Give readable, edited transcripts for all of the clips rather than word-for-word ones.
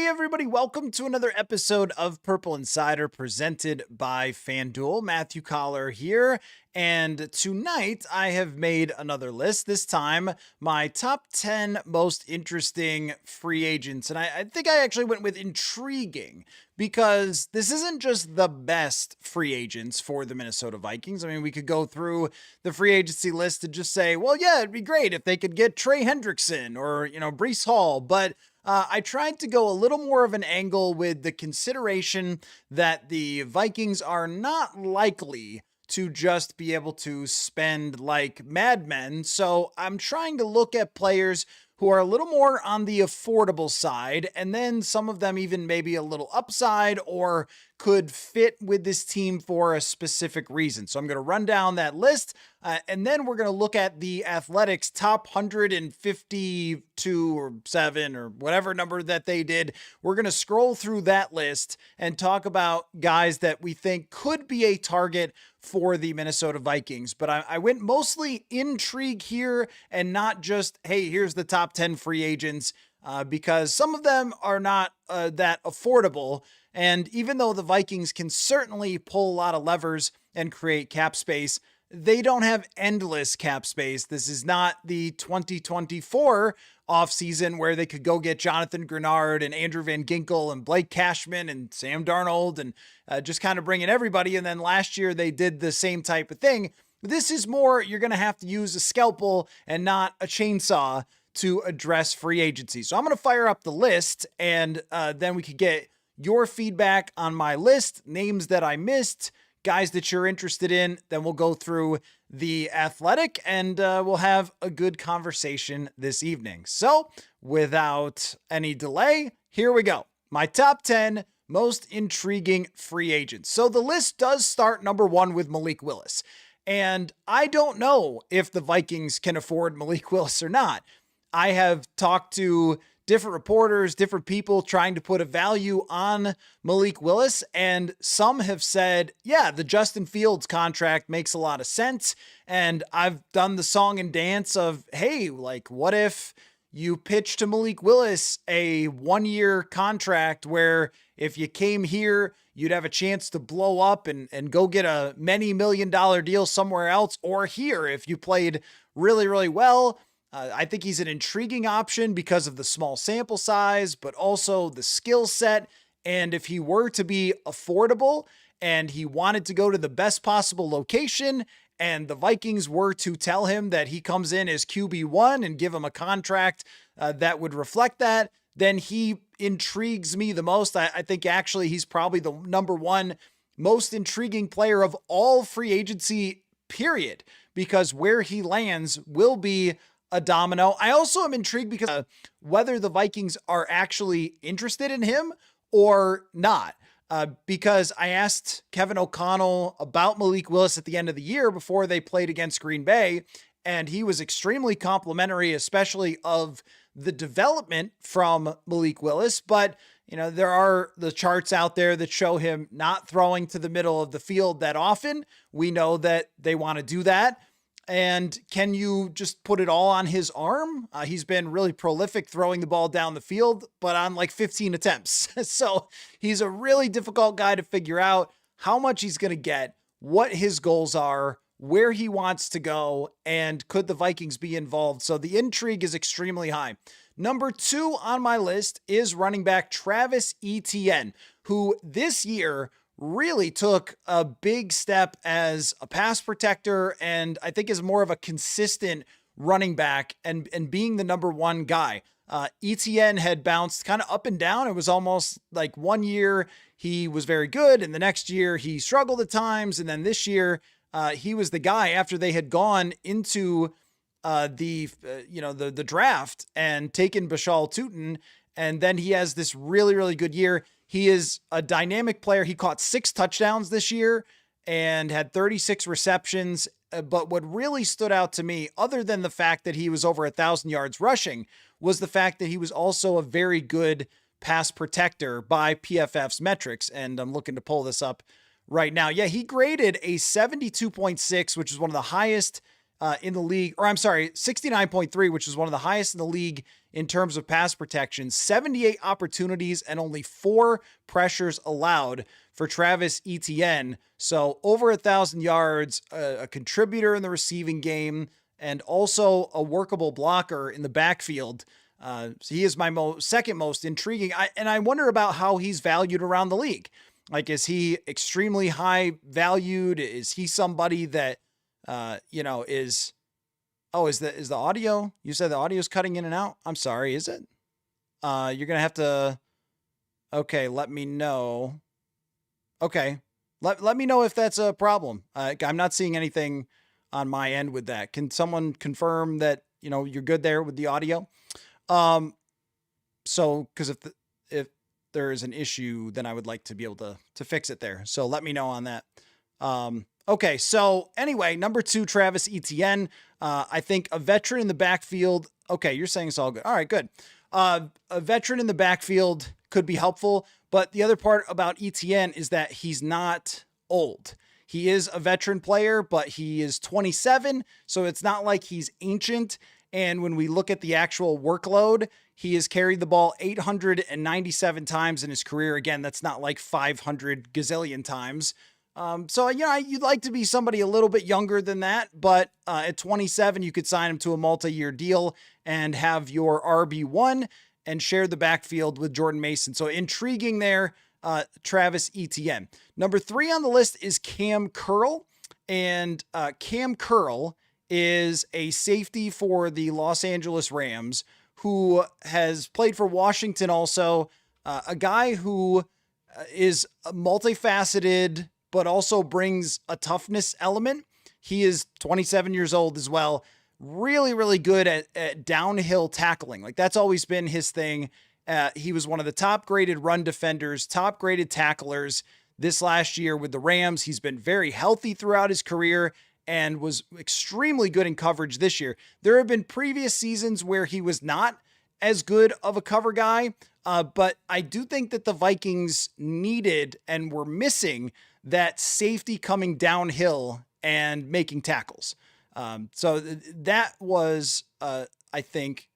everybody, welcome to another episode of Purple Insider presented by FanDuel. Matthew Coller here, and tonight I have made another list. This time, my top 10 most interesting free agents, and I think I actually went with intriguing because this isn't just the best free agents for the Minnesota Vikings. I mean, we could go through the free agency list and just say, well, yeah, it'd be great if they could get Trey Hendrickson or, Breece Hall, but I tried to go a little more of an angle with the consideration that the Vikings are not likely to just be able to spend like madmen. So I'm trying to look at players who are a little more on the affordable side, and then some of them even maybe a little upside or could fit with this team for a specific reason. So I'm going to run down that list, and then we're going to look at the Athletics top 152 or 7 or whatever number that they did. We're going to scroll through that list and talk about guys that we think could be a target for the Minnesota Vikings. But I went mostly intrigue here and not just, hey, here's the top 10 free agents, because some of them are not that affordable. And even though the Vikings can certainly pull a lot of levers and create cap space, they don't have endless cap space. This is not the 2024 offseason where they could go get Jonathan Grenard and Andrew Van Ginkel and Blake Cashman and Sam Darnold and just kind of bring in everybody. And then last year they did the same type of thing. This is more, you're going to have to use a scalpel and not a chainsaw to address free agency. So I'm going to fire up the list, and then we could get your feedback on my list, names that I missed, guys that you're interested in. Then we'll go through the Athletic, and we'll have a good conversation this evening. So without any delay, here we go. My top 10 most intriguing free agents. So the list does start number 1 with Malik Willis. And I don't know if the Vikings can afford Malik Willis or not. I have talked to different reporters, different people trying to put a value on Malik Willis. And some have said, yeah, the Justin Fields contract makes a lot of sense. And I've done the song and dance of, hey, like, what if you pitch to Malik Willis a 1-year contract where if you came here, you'd have a chance to blow up and go get a many $million deal somewhere else, or here, if you played really, really well. I think he's an intriguing option because of the small sample size, but also the skill set. And if he were to be affordable and he wanted to go to the best possible location, and the Vikings were to tell him that he comes in as QB1 and give him a contract that would reflect that, then he intrigues me the most. I think actually he's probably the number 1 most intriguing player of all free agency, period, because where he lands will be a domino. I also am intrigued because whether the Vikings are actually interested in him or not. Because I asked Kevin O'Connell about Malik Willis at the end of the year before they played against Green Bay, and he was extremely complimentary, especially of the development from Malik Willis. But, there are the charts out there that show him not throwing to the middle of the field that often. We know that they want to do that. And can you just put it all on his arm? He's been really prolific throwing the ball down the field, but on like 15 attempts. So he's a really difficult guy to figure out how much he's going to get, what his goals are, where he wants to go, and could the Vikings be involved? So the intrigue is extremely high. Number 2 on my list is running back Travis Etienne, who this year really took a big step as a pass protector, and I think is more of a consistent running back and being the number 1 guy. Etienne had bounced kind of up and down. It was almost like 1 year he was very good, and the next year he struggled at times, and then this year he was the guy after they had gone into the draft and taken Bashal Tutin, and then he has this really, really good year. He is a dynamic player. He caught 6 touchdowns this year and had 36 receptions. But what really stood out to me, other than the fact that he was over 1,000 yards rushing, was the fact that he was also a very good pass protector by PFF's metrics. And I'm looking to pull this up right now. Yeah, he graded a 72.6, which is one of the highest in the league, or I'm sorry, 69.3, which is one of the highest in the league in terms of pass protection, 78 opportunities and only 4 pressures allowed for Travis Etienne. So over 1,000 yards, a contributor in the receiving game, and also a workable blocker in the backfield. So he is my second most intriguing. I wonder about how he's valued around the league. Like, is he extremely high valued? Is he somebody that, is the audio? You said the audio is cutting in and out. I'm sorry. Is it? You're going to have to, okay, let me know. Okay. Let me know if that's a problem. I'm not seeing anything on my end with that. Can someone confirm that, you're good there with the audio? So, cause if there is an issue, then I would like to be able to fix it there. So let me know on that. Okay. So anyway, number 2, Travis Etienne. I think a veteran in the backfield. Okay. You're saying it's all good. All right, good. A veteran in the backfield could be helpful, but the other part about Etienne is that he's not old. He is a veteran player, but he is 27. So it's not like he's ancient. And when we look at the actual workload, he has carried the ball 897 times in his career. Again, that's not like 500 gazillion times. So, you'd like to be somebody a little bit younger than that, but at 27, you could sign him to a multi-year deal and have your RB1 and share the backfield with Jordan Mason. So intriguing there, Travis Etienne. Number 3 on the list is Cam Curl. And Cam Curl is a safety for the Los Angeles Rams who has played for Washington also. A guy who is multifaceted, but also brings a toughness element. He is 27 years old as well. Really, really good at downhill tackling. Like, that's always been his thing. He was one of the top graded run defenders, top graded tacklers this last year with the Rams. He's been very healthy throughout his career and was extremely good in coverage this year. There have been previous seasons where he was not as good of a cover guy, but I do think that the Vikings needed and were missing that safety coming downhill and making tackles. So that was, I think,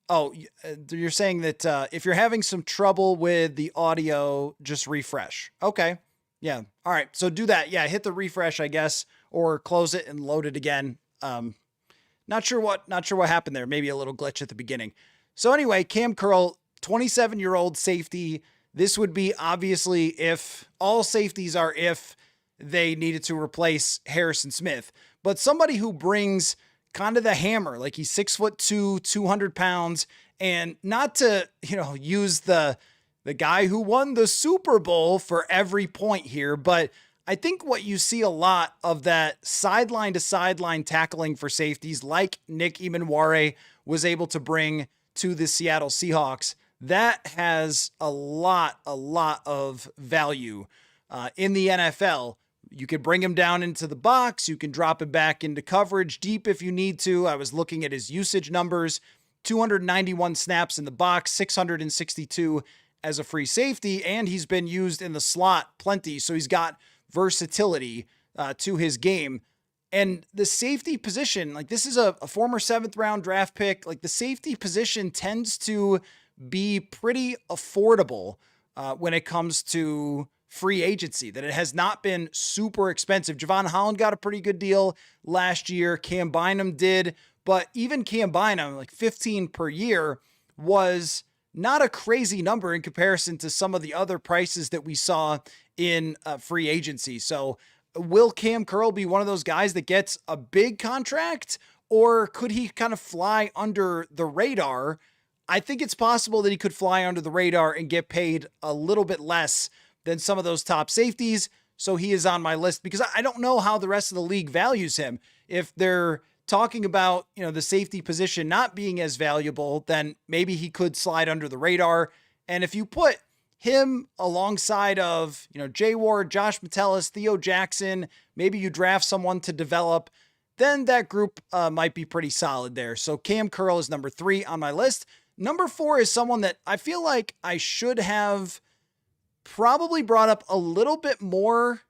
you're saying that if you're having some trouble with the audio, just refresh. Okay. Yeah. All right. So do that. Yeah. Hit the refresh, I guess, or close it and load it again. Not sure what happened there. Maybe a little glitch at the beginning. So anyway, Cam Curl, 27-year-old safety. This would be obviously if all safeties are if they needed to replace Harrison Smith, but somebody who brings kind of the hammer, like he's 6'2", 200 pounds, and not to, use the guy who won the Super Bowl for every point here, but I think what you see a lot of that sideline to sideline tackling for safeties like Nick Emanware was able to bring to the Seattle Seahawks, that has a lot of value in the NFL. You could bring him down into the box. You can drop him back into coverage deep if you need to. I was looking at his usage numbers, 291 snaps in the box, 662 as a free safety, and he's been used in the slot plenty. So he's got versatility to his game. And the safety position, like this is a former 7th round draft pick. Like the safety position tends to be pretty affordable when it comes to free agency, that it has not been super expensive. Javon Holland got a pretty good deal last year. Cam Bynum did, but even Cam Bynum, like 15 per year, was not a crazy number in comparison to some of the other prices that we saw in free agency. So will Cam Curl be one of those guys that gets a big contract, or could he kind of fly under the radar? I think it's possible that he could fly under the radar and get paid a little bit less than some of those top safeties. So he is on my list because I don't know how the rest of the league values him. If they're talking about, the safety position not being as valuable, then maybe he could slide under the radar. And if you put him alongside of, Jay Ward, Josh Metellus, Theo Jackson, maybe you draft someone to develop, then that group might be pretty solid there. So Cam Curl is number 3 on my list. Number 4 is someone that I feel like I should have probably brought up a little bit more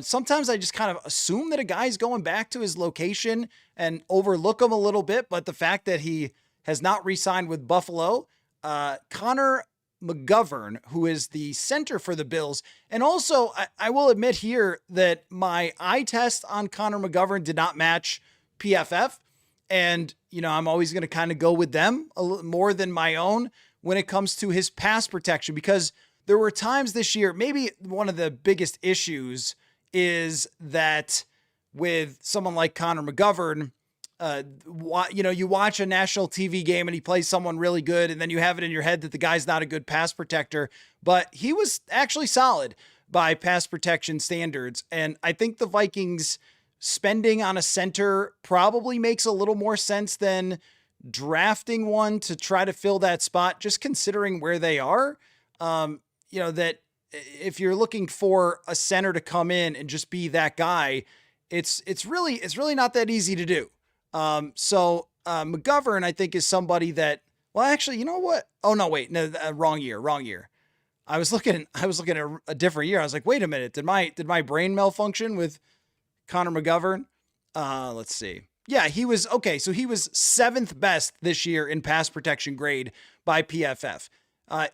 sometimes I just kind of assume that a guy's going back to his location and overlook him a little bit. But the fact that he has not re-signed with Buffalo, Connor McGovern, who is the center for the Bills. And also, I will admit here that my eye test on Connor McGovern did not match PFF. And, I'm always going to kind of go with them a little more than my own when it comes to his pass protection, because there were times this year, maybe one of the biggest issues is that with someone like Connor McGovern, you watch a national TV game and he plays someone really good, and then you have it in your head that the guy's not a good pass protector, but he was actually solid by pass protection standards. And I think the Vikings spending on a center probably makes a little more sense than drafting one to try to fill that spot, just considering where they are. That if you're looking for a center to come in and just be that guy, it's really not that easy to do. McGovern, I think, is somebody that, well, actually, you know what? Oh no, wait, no, wrong year. I was looking at a different year. I was like, wait a minute, did my brain malfunction with Connor McGovern? Let's see. Yeah, he was okay. So he was 7th best this year in pass protection grade by PFF.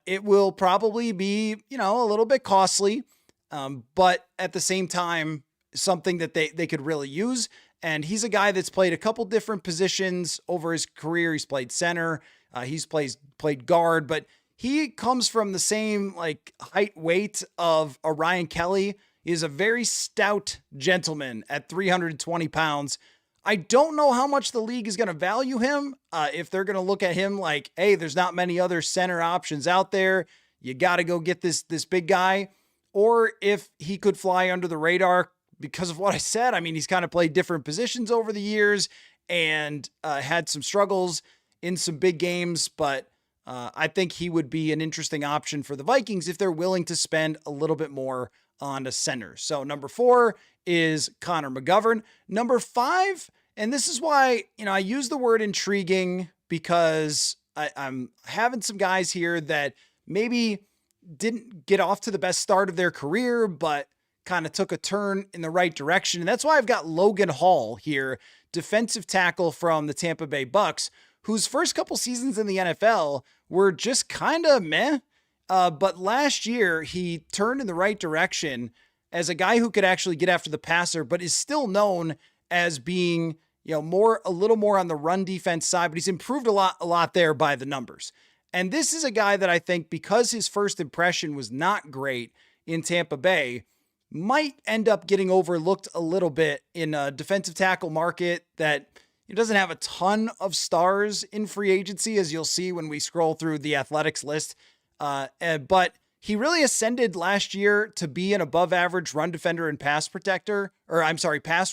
It will probably be, a little bit costly, but at the same time, something that they could really use. And he's a guy that's played a couple different positions over his career. He's played center, he's played guard, but he comes from the same height weight of a Ryan Kelly. He is a very stout gentleman at 320 pounds. I don't know how much the league is going to value him. If they're going to look at him like, hey, there's not many other center options out there, you got to go get this big guy. Or if he could fly under the radar because of what I said. I mean, he's kind of played different positions over the years and had some struggles in some big games, but I think he would be an interesting option for the Vikings if they're willing to spend a little bit more on a center. So number 4 is Connor McGovern. Number 5, and this is why, I use the word intriguing, because I'm having some guys here that maybe didn't get off to the best start of their career, but kind of took a turn in the right direction. And that's why I've got Logan Hall here, defensive tackle from the Tampa Bay Bucks, whose first couple seasons in the NFL were just kind of meh. But last year he turned in the right direction as a guy who could actually get after the passer, but is still known as being, a little more on the run defense side, but he's improved a lot there by the numbers. And this is a guy that I think, because his first impression was not great in Tampa Bay, might end up getting overlooked a little bit in a defensive tackle market that it doesn't have a ton of stars in free agency, as you'll see when we scroll through the Athletics list. But he really ascended last year to be an above average run defender and pass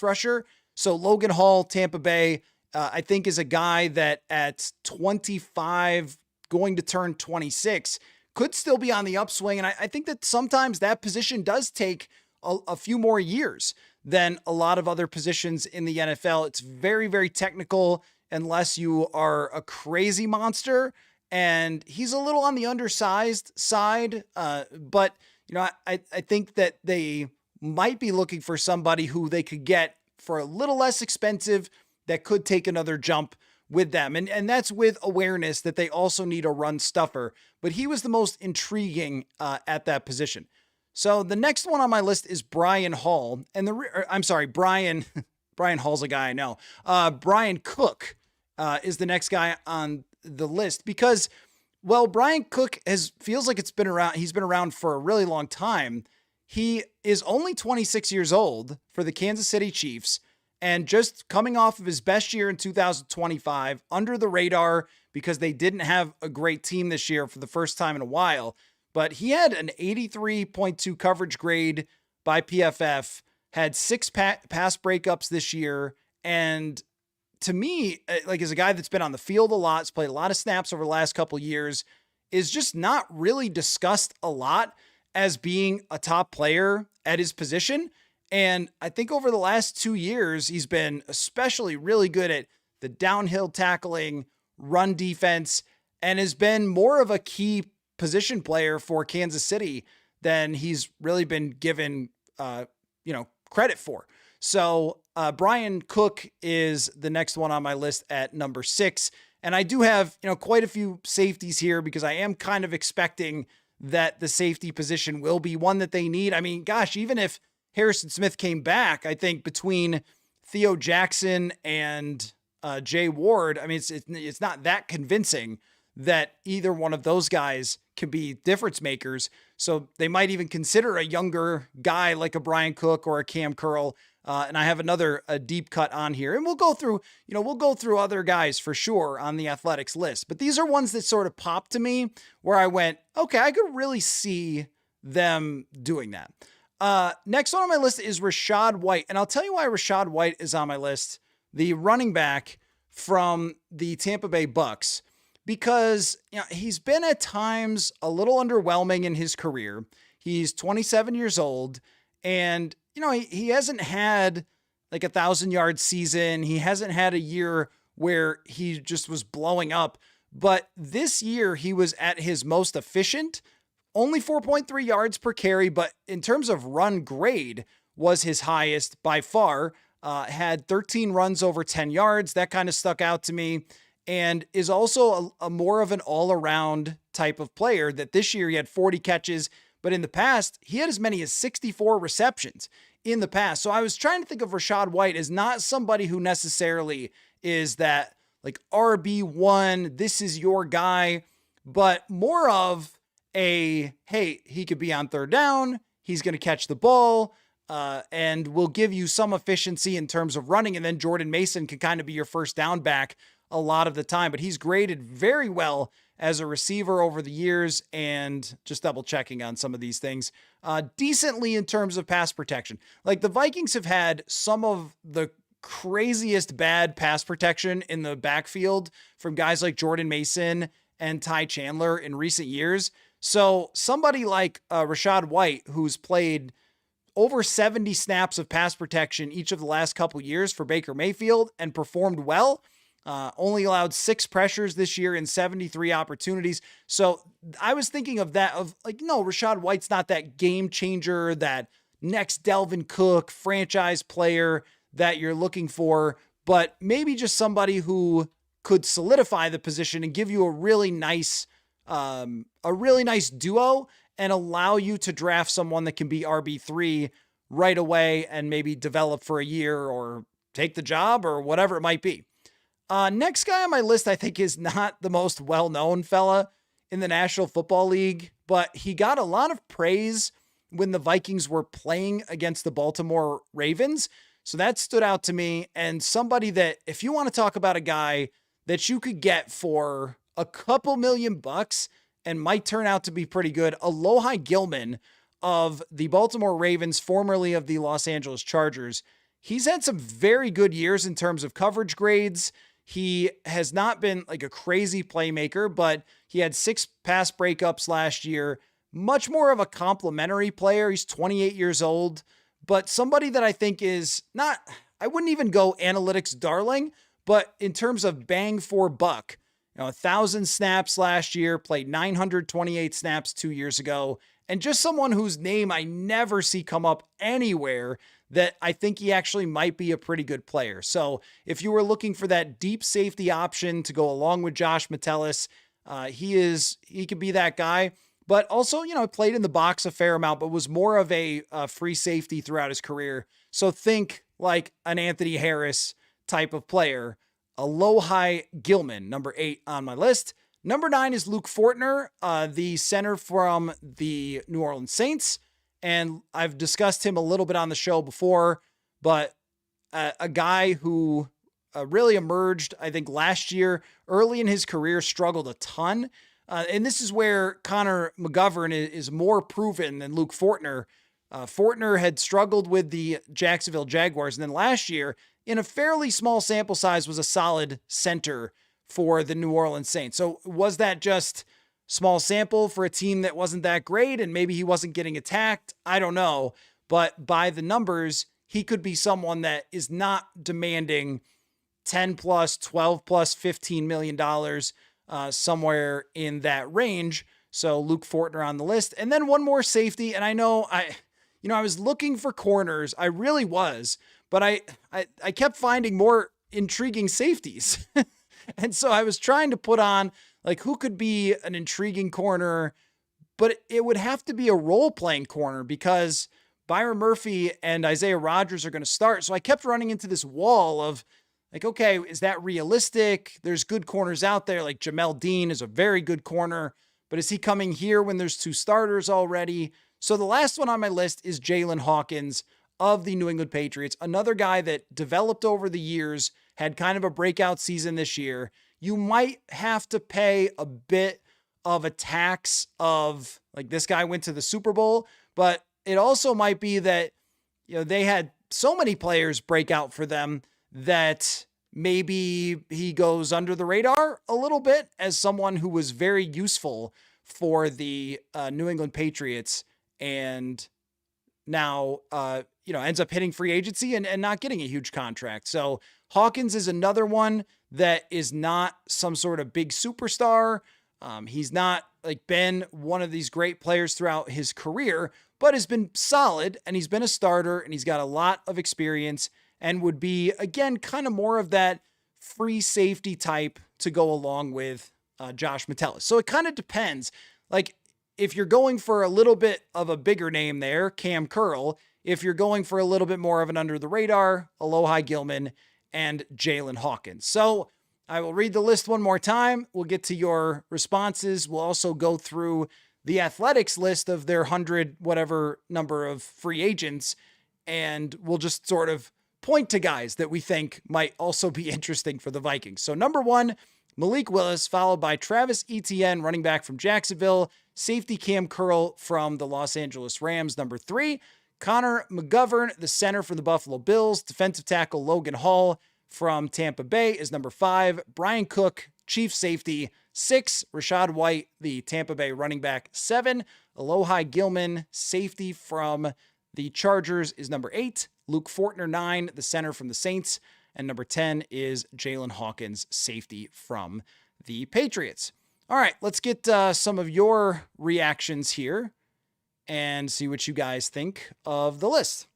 rusher. So Logan Hall, Tampa Bay, I think is a guy that at 25, going to turn 26, could still be on the upswing. And I think that sometimes that position does take a few more years than a lot of other positions in the NFL. It's very, very technical unless you are a crazy monster. And he's a little on the undersized side. But, I think that they might be looking for somebody who they could get for a little less expensive that could take another jump with them. And that's with awareness that they also need a run stuffer. But he was the most intriguing at that position. So the next one on my list is Brian Hall. And Brian Hall's a guy I know. Brian Cook is the next guy on the list, because, well, Brian Cook feels like he's been around for a really long time. He is only 26 years old for the Kansas City Chiefs, and just coming off of his best year in 2025, under the radar because they didn't have a great team this year for the first time in a while. But he had an 83.2 coverage grade by PFF, had 6 pass breakups this year. And to me, as a guy that's been on the field a lot, has played a lot of snaps over the last couple of years, is just not really discussed a lot as being a top player at his position. And I think over the last 2 years, he's been especially really good at the downhill tackling, run defense, and has been more of a key position player for Kansas City than he's really been given credit for. So Brian Cook is the next one on my list at number 6. And I do have, quite a few safeties here because I am kind of expecting that the safety position will be one that they need. I mean, gosh, even if Harrison Smith came back, I think between Theo Jackson and Jay Ward, I mean, it's not that convincing that either one of those guys can be difference makers. So they might even consider a younger guy like a Brian Cook or a Cam Curl. And I have a deep cut on here, and we'll go through other guys for sure on the Athletics list, but these are ones that sort of popped to me where I went, okay, I could really see them doing that. Next one on my list is Rachaad White. And I'll tell you why Rachaad White is on my list, the running back from the Tampa Bay Bucks, because he's been at times a little underwhelming in his career. He's 27 years old, and he hasn't had like 1,000-yard season. He hasn't had a year where he just was blowing up. But this year he was at his most efficient, only 4.3 yards per carry. But in terms of run grade was his highest by far, had 13 runs over 10 yards. That kind of stuck out to me, and is also a more of an all-around type of player. That this year he had 40 catches, but in the past he had as many as 64 receptions in the past. So I was trying to think of Rachaad White as not somebody who necessarily is that like RB1, this is your guy, but more of hey, he could be on third down, he's going to catch the ball, and will give you some efficiency in terms of running. And then Jordan Mason can kind of be your first down back a lot of the time, but he's graded very well as a receiver over the years, and just double checking on some of these things, decently in terms of pass protection. Like the Vikings have had some of the craziest bad pass protection in the backfield from guys like Jordan Mason and Ty Chandler in recent years. So somebody like Rachaad White, who's played over 70 snaps of pass protection each of the last couple years for Baker Mayfield and performed well, only allowed 6 pressures this year in 73 opportunities. So I was thinking of that, of like, no, Rachaad White's not that game changer, that next Dalvin Cook franchise player that you're looking for, but maybe just somebody who could solidify the position and give you a really nice duo and allow you to draft someone that can be RB3 right away and maybe develop for a year or take the job or whatever it might be. Next guy on my list, I think, is not the most well-known fella in the National Football League, but he got a lot of praise when the Vikings were playing against the Baltimore Ravens. So that stood out to me, and somebody that, if you want to talk about a guy that you could get for a couple $1,000,000 and might turn out to be pretty good, Alohai Gilman of the Baltimore Ravens, formerly of the Los Angeles Chargers. He's had some very good years in terms of coverage grades. He has not been like a crazy playmaker, but he had 6 pass breakups last year. Much more of a complimentary player. He's 28 years old, but somebody that I think is not, I wouldn't even go analytics darling, but in terms of bang for buck, 1,000 snaps last year, played 928 snaps 2 years ago, and just someone whose name I never see come up anywhere, that I think he actually might be a pretty good player. So if you were looking for that deep safety option to go along with Josh Metellus, he could be that guy. But also, played in the box a fair amount, but was more of a free safety throughout his career. So think like an Anthony Harris type of player. Alohai Gilman, number 8 on my list. Number 9 is Luke Fortner, the center from the New Orleans Saints. And I've discussed him a little bit on the show before, but a guy who really emerged, I think, last year, early in his career, struggled a ton. And this is where Connor McGovern is more proven than Luke Fortner. Fortner had struggled with the Jacksonville Jaguars, and then last year, in a fairly small sample size, was a solid center for the New Orleans Saints. So was that just small sample for a team that wasn't that great and maybe he wasn't getting attacked? I don't know. But by the numbers, he could be someone that is not demanding 10 plus, 12 plus, $15 million, somewhere in that range. So Luke Fortner on the list. And then one more safety. And I know I was looking for corners. I really was, but I kept finding more intriguing safeties. And so I was trying to put on like who could be an intriguing corner, but it would have to be a role playing corner because Byron Murphy and Isaiah Rodgers are going to start. So I kept running into this wall of like, okay, is that realistic? There's good corners out there. Like Jamel Dean is a very good corner, but is he coming here when there's 2 starters already? So the last one on my list is Jaylen Hawkins of the New England Patriots, another guy that developed over the years, had kind of a breakout season this year. You might have to pay a bit of a tax of like this guy went to the Super Bowl, but it also might be that, they had so many players break out for them that maybe he goes under the radar a little bit as someone who was very useful for the New England Patriots and now, ends up hitting free agency and not getting a huge contract. So Hawkins is another one that is not some sort of big superstar. He's not like been one of these great players throughout his career, but has been solid and he's been a starter and he's got a lot of experience and would be, again, kind of more of that free safety type to go along with Josh Metellus. So it kind of depends. Like if you're going for a little bit of a bigger name there, Cam Curl. If you're going for a little bit more of an under the radar, Alohai Gilman and Jaylen Hawkins. So I will read the list one more time. We'll get to your responses. We'll also go through the Athletics list of their 100 whatever number of free agents, and we'll just sort of point to guys that we think might also be interesting for the Vikings. So number 1, Malik Willis, followed by Travis Etienne, running back from Jacksonville, safety Cam Curl from the Los Angeles Rams. Number 3, Connor McGovern, the center for the Buffalo Bills, defensive tackle Logan Hall from Tampa Bay is number 5, Brian Cook, chief safety. 6, Rachaad White, the Tampa Bay running back. 7, Alohai Gilman, safety from the Chargers is number 8, Luke Fortner, 9, the center from the Saints. And number 10 is Jaylen Hawkins, safety from the Patriots. All right, let's get some of your reactions here and see what you guys think of the list.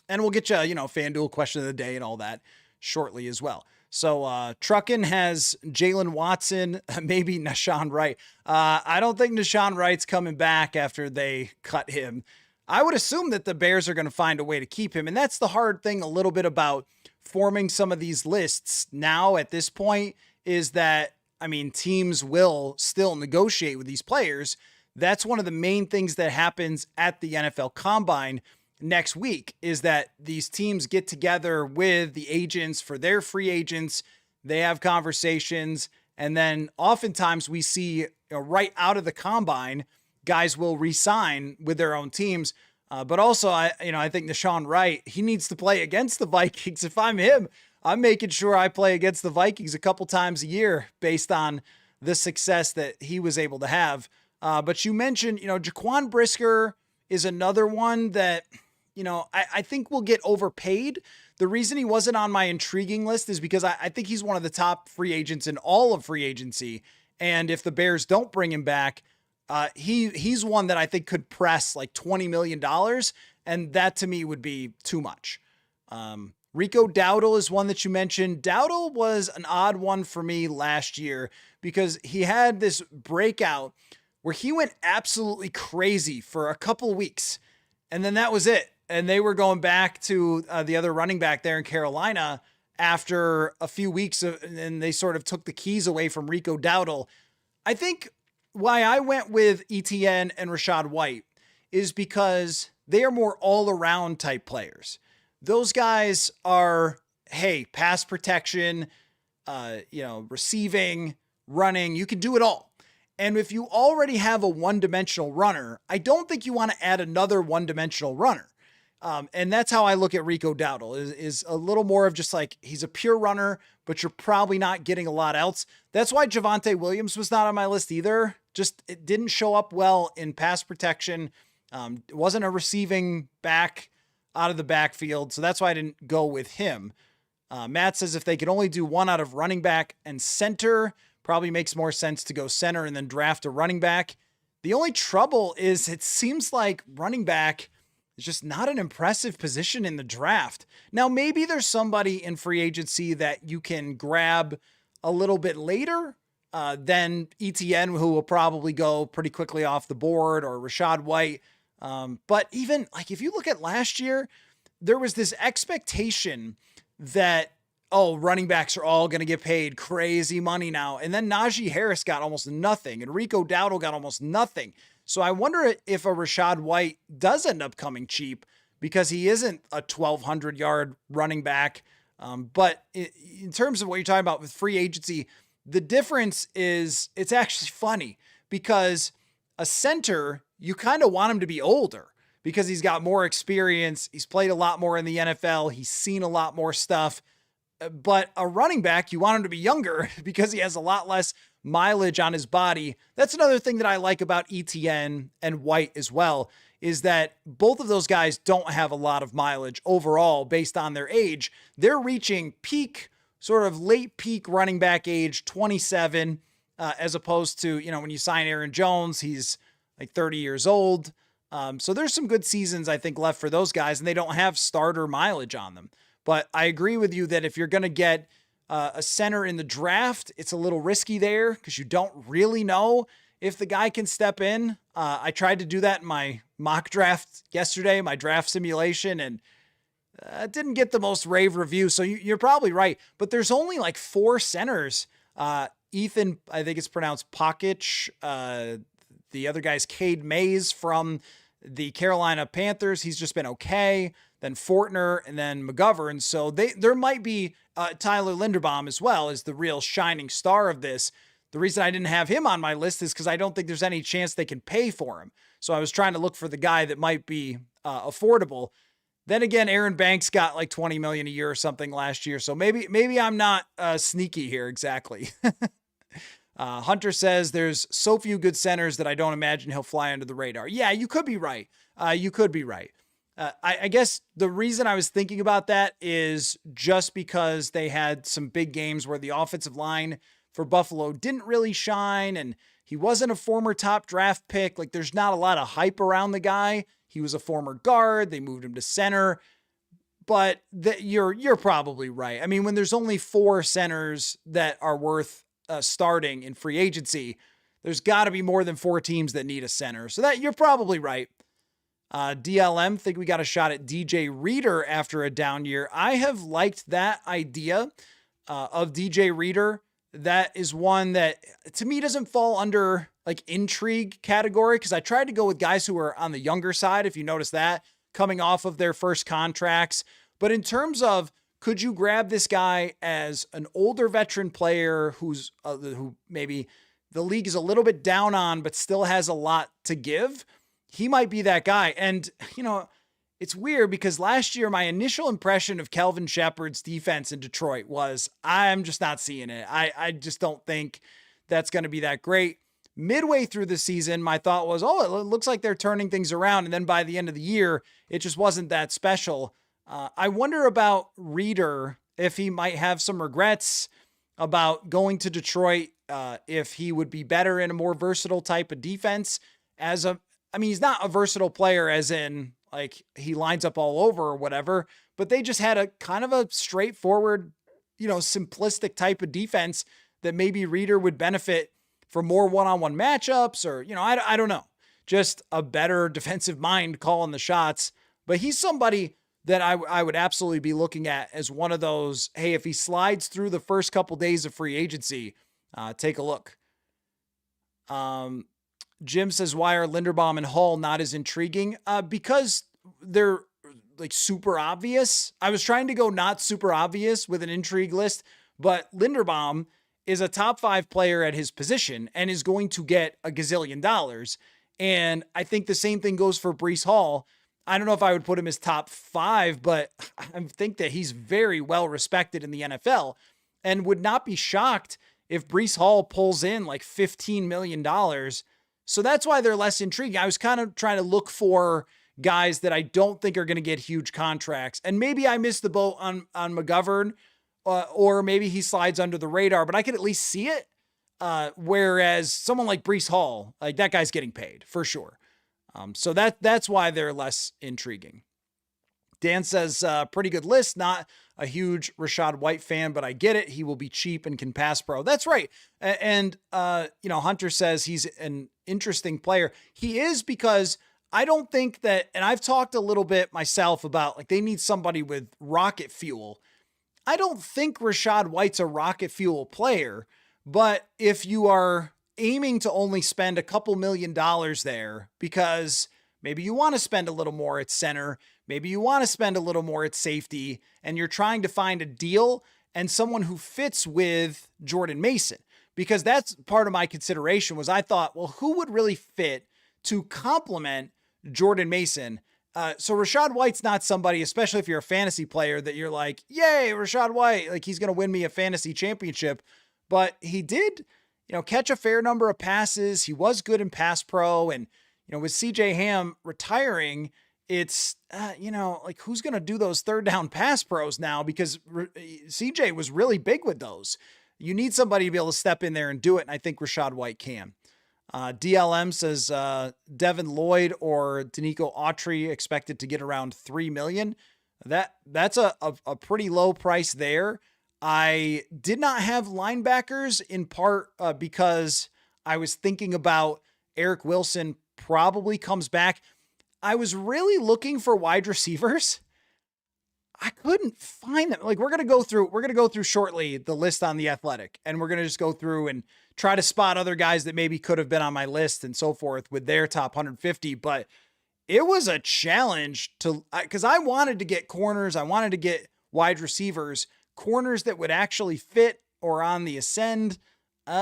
And we'll get you, FanDuel question of the day and all that shortly as well. So Truckin has Jalen Watson, maybe Nashawn Wright. I don't think Nashawn Wright's coming back after they cut him. I would assume that the Bears are going to find a way to keep him. And that's the hard thing a little bit about forming some of these lists now at this point is that, teams will still negotiate with these players. That's one of the main things that happens at the NFL Combine next week is that these teams get together with the agents for their free agents. They have conversations. And then oftentimes we see right out of the combine, guys will re-sign with their own teams. But also, I think Nashawn Wright, he needs to play against the Vikings. If I'm him, I'm making sure I play against the Vikings a couple times a year based on the success that he was able to have. But you mentioned, Jaquan Brisker is another one that, I think will get overpaid. The reason he wasn't on my intriguing list is because I think he's one of the top free agents in all of free agency. And if the Bears don't bring him back, he's one that I think could press like $20 million. And that to me would be too much. Rico Dowdle is one that you mentioned. Dowdle was an odd one for me last year because he had this breakout where he went absolutely crazy for a couple weeks. And then that was it. And they were going back to the other running back there in Carolina after a few weeks and they sort of took the keys away from Rico Dowdle. I think why I went with ETN and Rachaad White is because they are more all around type players. Those guys are, hey, pass protection, receiving, running, you can do it all. And if you already have a one-dimensional runner, I don't think you want to add another one-dimensional runner. And that's how I look at Rico Dowdle is a little more of just like, he's a pure runner, but you're probably not getting a lot else. That's why Javonte Williams was not on my list either. Just, it didn't show up well in pass protection. It wasn't a receiving back out of the backfield. So that's why I didn't go with him. Matt says if they could only do one out of running back and center, probably makes more sense to go center and then draft a running back. The only trouble is it seems like running back is just not an impressive position in the draft. Now, maybe there's somebody in free agency that you can grab a little bit later than ETN, who will probably go pretty quickly off the board, or Rashad White. But even like if you look at last year, there was this expectation that, oh, running backs are all going to get paid crazy money now. And then Najee Harris got almost nothing, and Rico Dowdle got almost nothing. So I wonder if a Rashad White does end up coming cheap, because he isn't a 1,200 yard running back. But in terms of what you're talking about with free agency, the difference is it's actually funny, because a center, you kind of want him to be older because he's got more experience. He's played a lot more in the NFL. He's seen a lot more stuff. But a running back, you want him to be younger because he has a lot less mileage on his body. That's another thing that I like about ETN and White as well, is that both of those guys don't have a lot of mileage overall based on their age. They're reaching peak, sort of late peak running back age, 27, as opposed to, when you sign Aaron Jones, he's like 30 years old. So there's some good seasons, I think, left for those guys, and they don't have starter mileage on them. But I agree with you that if you're going to get a center in the draft, it's a little risky there because you don't really know if the guy can step in. I tried to do that in my mock draft yesterday, my draft simulation, and didn't get the most rave review. So you're probably right. But there's only like 4 centers. Ethan, I think it's pronounced Pockich. The other guy's Cade Mays from the Carolina Panthers. He's just been okay. Then Fortner, and then McGovern. So there might be Tyler Linderbaum as well as the real shining star of this. The reason I didn't have him on my list is because I don't think there's any chance they can pay for him. So I was trying to look for the guy that might be affordable. Then again, Aaron Banks got like $20 million a year or something last year. So maybe I'm not sneaky here exactly. Hunter says there's so few good centers that I don't imagine he'll fly under the radar. Yeah, you could be right. You could be right. I guess the reason I was thinking about that is just because they had some big games where the offensive line for Buffalo didn't really shine, and he wasn't a former top draft pick. Like, there's not a lot of hype around the guy. He was a former guard. They moved him to center. But you're probably right. I mean, when there's only 4 centers that are worth starting in free agency, there's got to be more than 4 teams that need a center. So that you're probably right. DLM think we got a shot at DJ Reader after a down year. I have liked that idea of DJ Reader. That is one that to me doesn't fall under like intrigue category, because I tried to go with guys who are on the younger side, if you notice that, coming off of their first contracts. But in terms of, could you grab this guy as an older veteran player who maybe the league is a little bit down on but still has a lot to give? He might be that guy. And, it's weird because last year my initial impression of Kelvin Shepard's defense in Detroit was, I'm just not seeing it. I just don't think that's going to be that great. Midway through the season, my thought was, it looks like they're turning things around. And then by the end of the year, it just wasn't that special. I wonder about Reader, if he might have some regrets about going to Detroit, if he would be better in a more versatile type of defense. He's not a versatile player as in like he lines up all over or whatever, but they just had a kind of a straightforward, simplistic type of defense that maybe Reader would benefit for more one-on-one matchups, or, I don't know, just a better defensive mind calling the shots. But he's somebody that I would absolutely be looking at as one of those, hey, if he slides through the first couple days of free agency, take a look. Jim says, why are Linderbaum and Hall not as intriguing? Because they're like super obvious. I was trying to go not super obvious with an intrigue list, but Linderbaum is a top 5 player at his position and is going to get $1 gazillion. And I think the same thing goes for Breece Hall. I don't know if I would put him as top 5, but I think that he's very well respected in the NFL and would not be shocked if Breece Hall pulls in like $15 million. So that's why they're less intriguing. I was kind of trying to look for guys that I don't think are going to get huge contracts. And maybe I missed the boat on McGovern, or maybe he slides under the radar, but I could at least see it. Whereas someone like Breece Hall, like that guy's getting paid for sure. So that's why they're less intriguing. Dan says, pretty good list. Not a huge Rachaad White fan, but I get it. He will be cheap and can pass pro. That's right. And Hunter says he's an interesting player. He is, because I don't think that, and I've talked a little bit myself about, like, they need somebody with rocket fuel. I don't think Rachaad White's a rocket fuel player, but if you are aiming to only spend a couple $1,000,000 there because maybe you want to spend a little more at center, maybe you want to spend a little more at safety, and you're trying to find a deal and someone who fits with Jordan Mason, because that's part of my consideration was I thought, well, who would really fit to complement Jordan Mason? So Rachaad White's not somebody, especially if you're a fantasy player, that you're like, yay, Rachaad White, like he's going to win me a fantasy championship. But he did, catch a fair number of passes. He was good in pass pro. And, with CJ Ham retiring, it's, like who's going to do those third down pass pros now? Because CJ was really big with those. You need somebody to be able to step in there and do it. And I think Rachaad White can. DLM says Devin Lloyd or Danico Autry expected to get around $3 million. That's a pretty low price there. I did not have linebackers in part because I was thinking about Eric Wilson probably comes back. I was really looking for wide receivers. I couldn't find them. Like we're going to go through shortly the list on The Athletic, and we're going to just go through and try to spot other guys that maybe could have been on my list and so forth with their top 150. But it was a challenge because I wanted to get corners. I wanted to get wide receivers, corners that would actually fit or on the ascend. It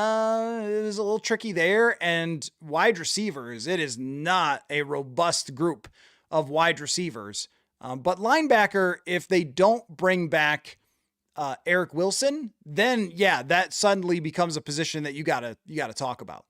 was a little tricky there. And wide receivers, it is not a robust group of wide receivers. But linebacker, if they don't bring back Eric Wilson, then yeah, that suddenly becomes a position that you gotta talk about.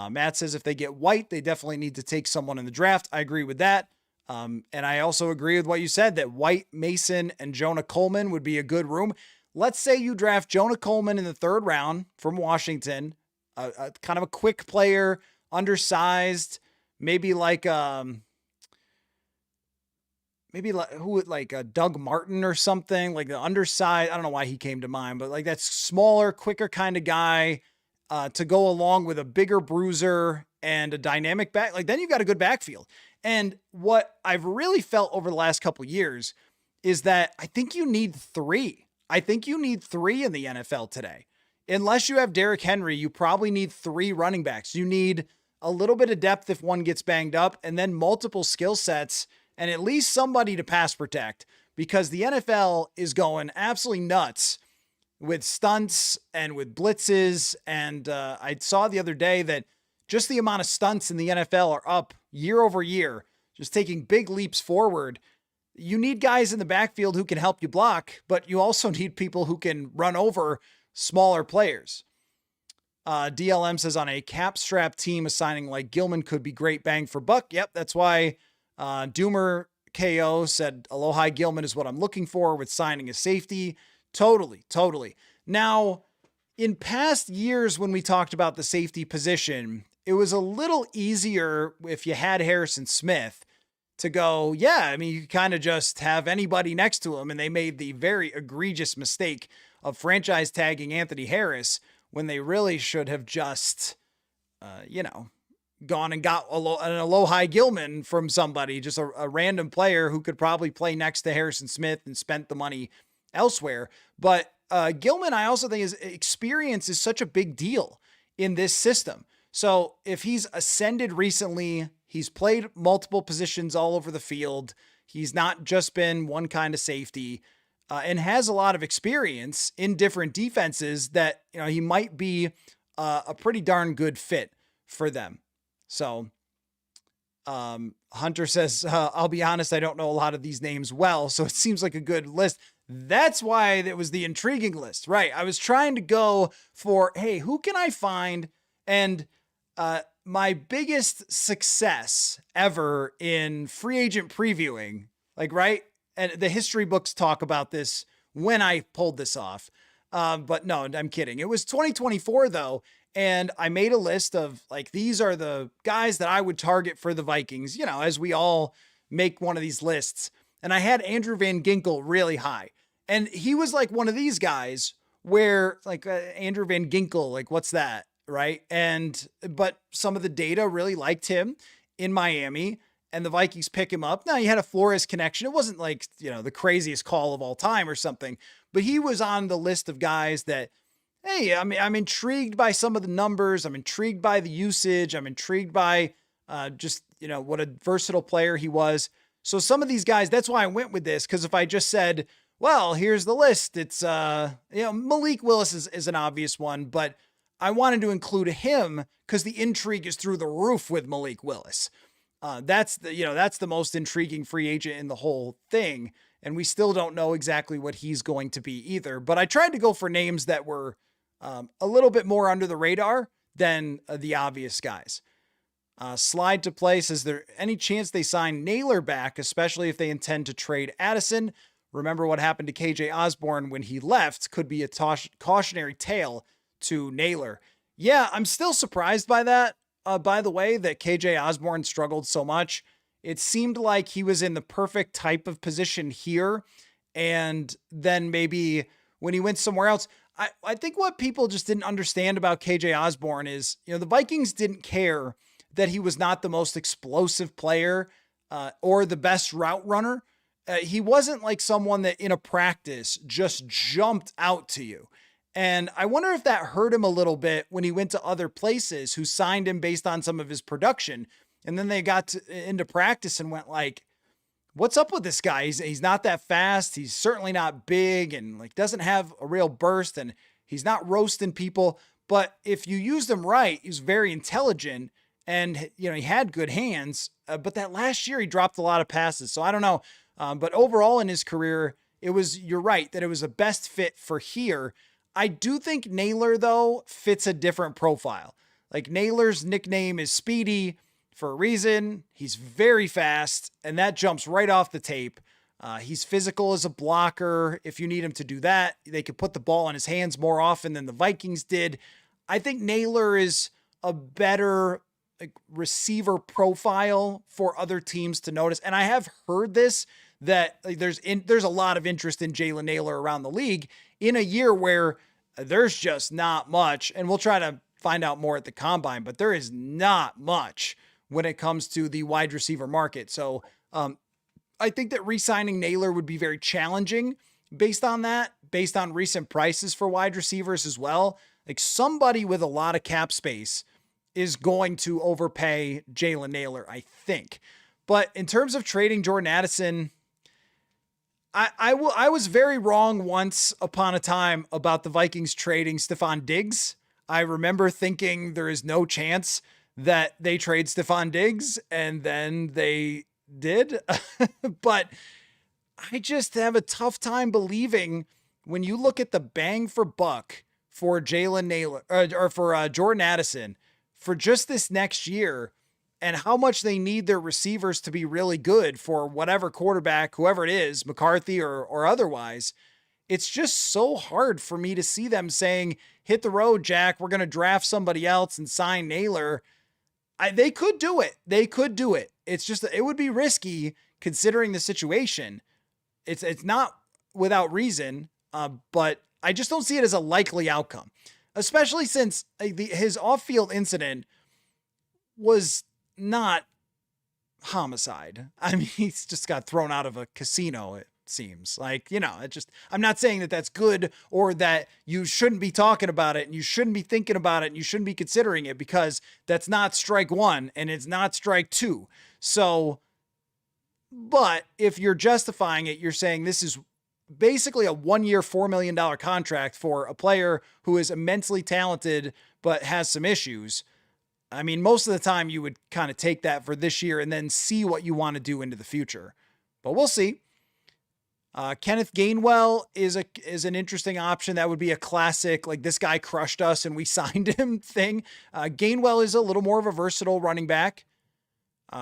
Matt says if they get White, they definitely need to take someone in the draft. I agree with that. And I also agree with what you said, that White, Mason, and Jonah Coleman would be a good room. Let's say you draft Jonah Coleman in the 3rd round from Washington, a kind of a quick player, undersized, maybe like Doug Martin or something, like the undersized. I don't know why he came to mind, but like that smaller, quicker kind of guy to go along with a bigger bruiser and a dynamic back. Like then you've got a good backfield. And what I've really felt over the last couple of years is that I think you need 3. I think you need 3 in the NFL today. Unless you have Derrick Henry, you probably need 3 running backs. You need a little bit of depth if one gets banged up, and then multiple skill sets and at least somebody to pass protect, because the NFL is going absolutely nuts with stunts and with blitzes. And I saw the other day that just the amount of stunts in the NFL are up year over year, just taking big leaps forward. You need guys in the backfield who can help you block, but you also need people who can run over smaller players. DLM says on a cap strap team, assigning like Gilman could be great bang for buck. Yep. That's why Doomer KO said Alohai Gilman is what I'm looking for with signing a safety. Totally. Now, in past years, when we talked about the safety position, it was a little easier if you had Harrison Smith to go, yeah, I mean, you kind of just have anybody next to him. And they made the very egregious mistake of franchise tagging Anthony Harris when they really should have just, gone and got an Alohai Gilman from somebody, just a random player who could probably play next to Harrison Smith and spent the money elsewhere. But Gilman, I also think his experience is such a big deal in this system. So if he's ascended recently, he's played multiple positions all over the field. He's not just been one kind of safety, and has a lot of experience in different defenses that, he might be a pretty darn good fit for them. So Hunter says, I'll be honest, I don't know a lot of these names well, so it seems like a good list. That's why it was the intriguing list, right? I was trying to go for, hey, who can I find? And my biggest success ever in free agent previewing, like, right? And the history books talk about this when I pulled this off. But no, I'm kidding. It was 2024 though. And I made a list of like, these are the guys that I would target for the Vikings, you know, as we all make one of these lists. And I had Andrew Van Ginkel really high. And he was like one of these guys where like Andrew Van Ginkel, like what's that? Right. But some of the data really liked him in Miami and the Vikings pick him up. Now he had a Flores connection. It wasn't like, you know, the craziest call of all time or something, but he was on the list of guys that, hey, I mean, I'm intrigued by some of the numbers. I'm intrigued by the usage. I'm intrigued by just, you know, what a versatile player he was. So some of these guys, that's why I went with this. Cause if I just said, well, here's the list, it's, you know, Malik Willis is an obvious one, but I wanted to include him because the intrigue is through the roof with Malik Willis. That's the most intriguing free agent in the whole thing. And we still don't know exactly what he's going to be either. But I tried to go for names that were a little bit more under the radar than the obvious guys. Slide to place. Is there any chance they sign Naylor back, especially if they intend to trade Addison? Remember what happened to KJ Osborne when he left could be a cautionary tale to Naylor. Yeah, I'm still surprised by that. By the way, that KJ Osborne struggled so much. It seemed like he was in the perfect type of position here. And then maybe when he went somewhere else, I think what people just didn't understand about KJ Osborne is, you know, the Vikings didn't care that he was not the most explosive player or the best route runner. He wasn't like someone that in a practice just jumped out to you. And I wonder if that hurt him a little bit when he went to other places who signed him based on some of his production. And then they got into practice and went like, what's up with this guy? He's not that fast. He's certainly not big and like doesn't have a real burst and he's not roasting people. But if you used him right, he's very intelligent and, you know, he had good hands. But that last year he dropped a lot of passes. So I don't know. But overall in his career, you're right that it was a best fit for here. I do think Naylor, though, fits a different profile. Like Naylor's nickname is Speedy for a reason. He's very fast, and that jumps right off the tape. He's physical as a blocker. If you need him to do that, they could put the ball in his hands more often than the Vikings did. I think Naylor is a better receiver profile for other teams to notice. And I have heard this, that there's a lot of interest in Jaylen Naylor around the league in a year where there's just not much. And we'll try to find out more at the combine, but there is not much when it comes to the wide receiver market. So I think that re-signing Naylor would be very challenging based on recent prices for wide receivers as well. Like somebody with a lot of cap space is going to overpay Jaylen Naylor, I think. But in terms of trading Jordan Addison, I was very wrong once upon a time about the Vikings trading Stephon Diggs. I remember thinking there is no chance that they trade Stephon Diggs, and then they did. But I just have a tough time believing when you look at the bang for buck for Jaylen Naylor or for Jordan Addison for just this next year, and how much they need their receivers to be really good for whatever quarterback, whoever it is, McCarthy or otherwise. It's just so hard for me to see them saying, hit the road, Jack. We're going to draft somebody else and sign Naylor. They could do it. They could do it. It's just, it would be risky considering the situation. It's not without reason, but I just don't see it as a likely outcome, especially since his off-field incident was not homicide. I mean, he's just got thrown out of a casino, it seems like, you know, I'm not saying that that's good or that you shouldn't be talking about it and you shouldn't be thinking about it and you shouldn't be considering it, because that's not strike one and it's not strike two. So, but if you're justifying it, you're saying this is basically a 1-year, $4 million contract for a player who is immensely talented, but has some issues. I mean, most of the time you would kind of take that for this year and then see what you want to do into the future, but we'll see. Kenneth Gainwell is an interesting option. That would be a classic, like this guy crushed us and we signed him thing. Gainwell is a little more of a versatile running back.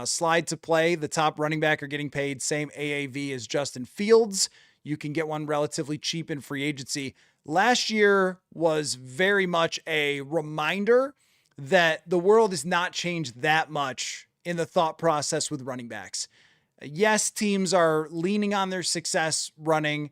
Slide to play. The top running back are getting paid same AAV as Justin Fields. You can get one relatively cheap in free agency. last year was very much a reminder that the world has not changed that much in the thought process with running backs. Yes, teams are leaning on their success running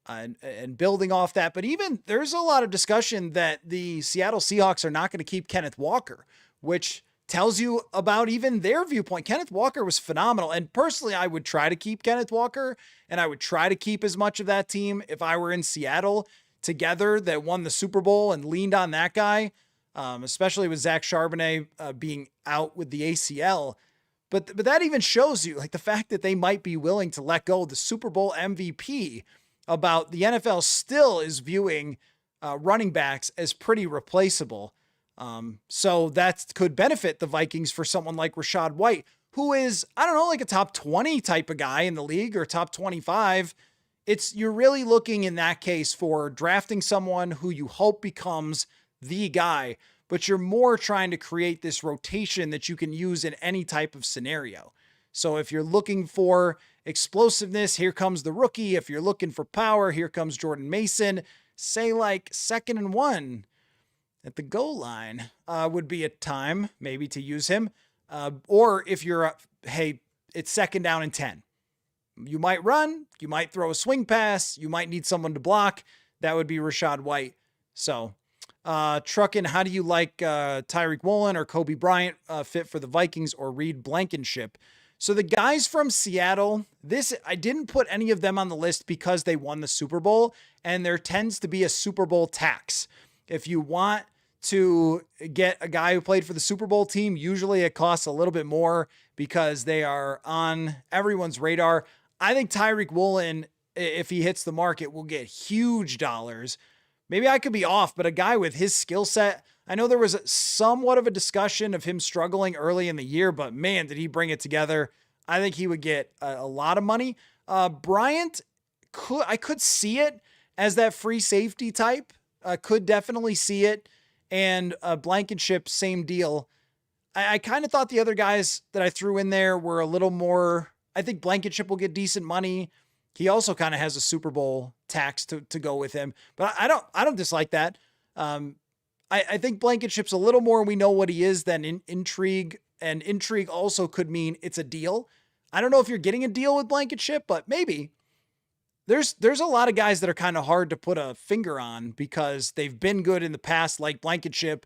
and building off that, but even there's a lot of discussion that the Seattle Seahawks are not going to keep Kenneth Walker, which tells you about even their viewpoint. Kenneth Walker was phenomenal. And personally, I would try to keep Kenneth Walker, and I would try to keep as much of that team if I were in Seattle together that won the Super Bowl and leaned on that guy, especially with Zach Charbonnet being out with the ACL. But that even shows you like the fact that they might be willing to let go of the Super Bowl MVP about the NFL still is viewing running backs as pretty replaceable. So that could benefit the Vikings for someone like Rachaad White, who is, I don't know, like a top 20 type of guy in the league or top 25. You're really looking in that case for drafting someone who you hope becomes the guy, but you're more trying to create this rotation that you can use in any type of scenario. So if you're looking for explosiveness, here comes the rookie. If you're looking for power, here comes Jordan Mason. Say like 2nd and 1 at the goal line would be a time maybe to use him. Or if you're, hey, it's 2nd down and 10. You might run, you might throw a swing pass, you might need someone to block. That would be Rachaad White. So Truckin', how do you like Tyreek Woolen or Kobe Bryant fit for the Vikings or Reed Blankenship? So the guys from Seattle, I didn't put any of them on the list because they won the Super Bowl, and there tends to be a Super Bowl tax. If you want to get a guy who played for the Super Bowl team, usually it costs a little bit more because they are on everyone's radar. I think Tyreek Woolen, if he hits the market, will get huge dollars. Maybe I could be off, but a guy with his skill set, I know there was somewhat of a discussion of him struggling early in the year, but man, did he bring it together. I think he would get a lot of money. Bryant, I could see it as that free safety type. Could definitely see it. And Blankenship, same deal. I kind of thought the other guys that I threw in there were a little more, I think Blankenship will get decent money. He also kind of has a Super Bowl tax to go with him, but I don't dislike that. I think Blankenship's a little more, we know what he is than intrigue, and intrigue also could mean it's a deal. I don't know if you're getting a deal with Blankenship, but maybe. There's a lot of guys that are kind of hard to put a finger on because they've been good in the past, like Blankenship,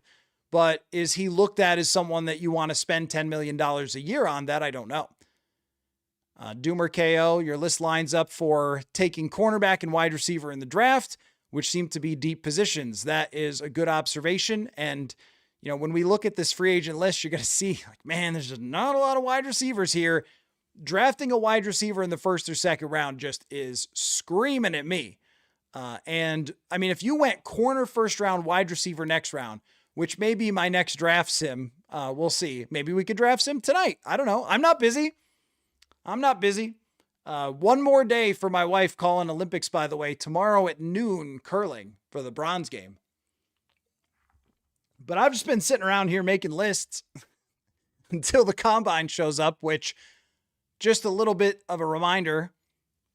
but is he looked at as someone that you want to spend $10 million a year on? That I don't know. Doomer KO, your list lines up for taking cornerback and wide receiver in the draft, which seem to be deep positions. That is a good observation. And, you know, when we look at this free agent list, you're going to see, like, man, there's just not a lot of wide receivers here. Drafting a wide receiver in the 1st or 2nd round just is screaming at me. And I mean, if you went corner 1st round, wide receiver next round, which may be my next draft sim, we'll see. Maybe we could draft sim tonight. I don't know. I'm not busy. One more day for my wife calling Olympics, by the way, tomorrow at noon, curling for the bronze game. But I've just been sitting around here making lists until the combine shows up, which just a little bit of a reminder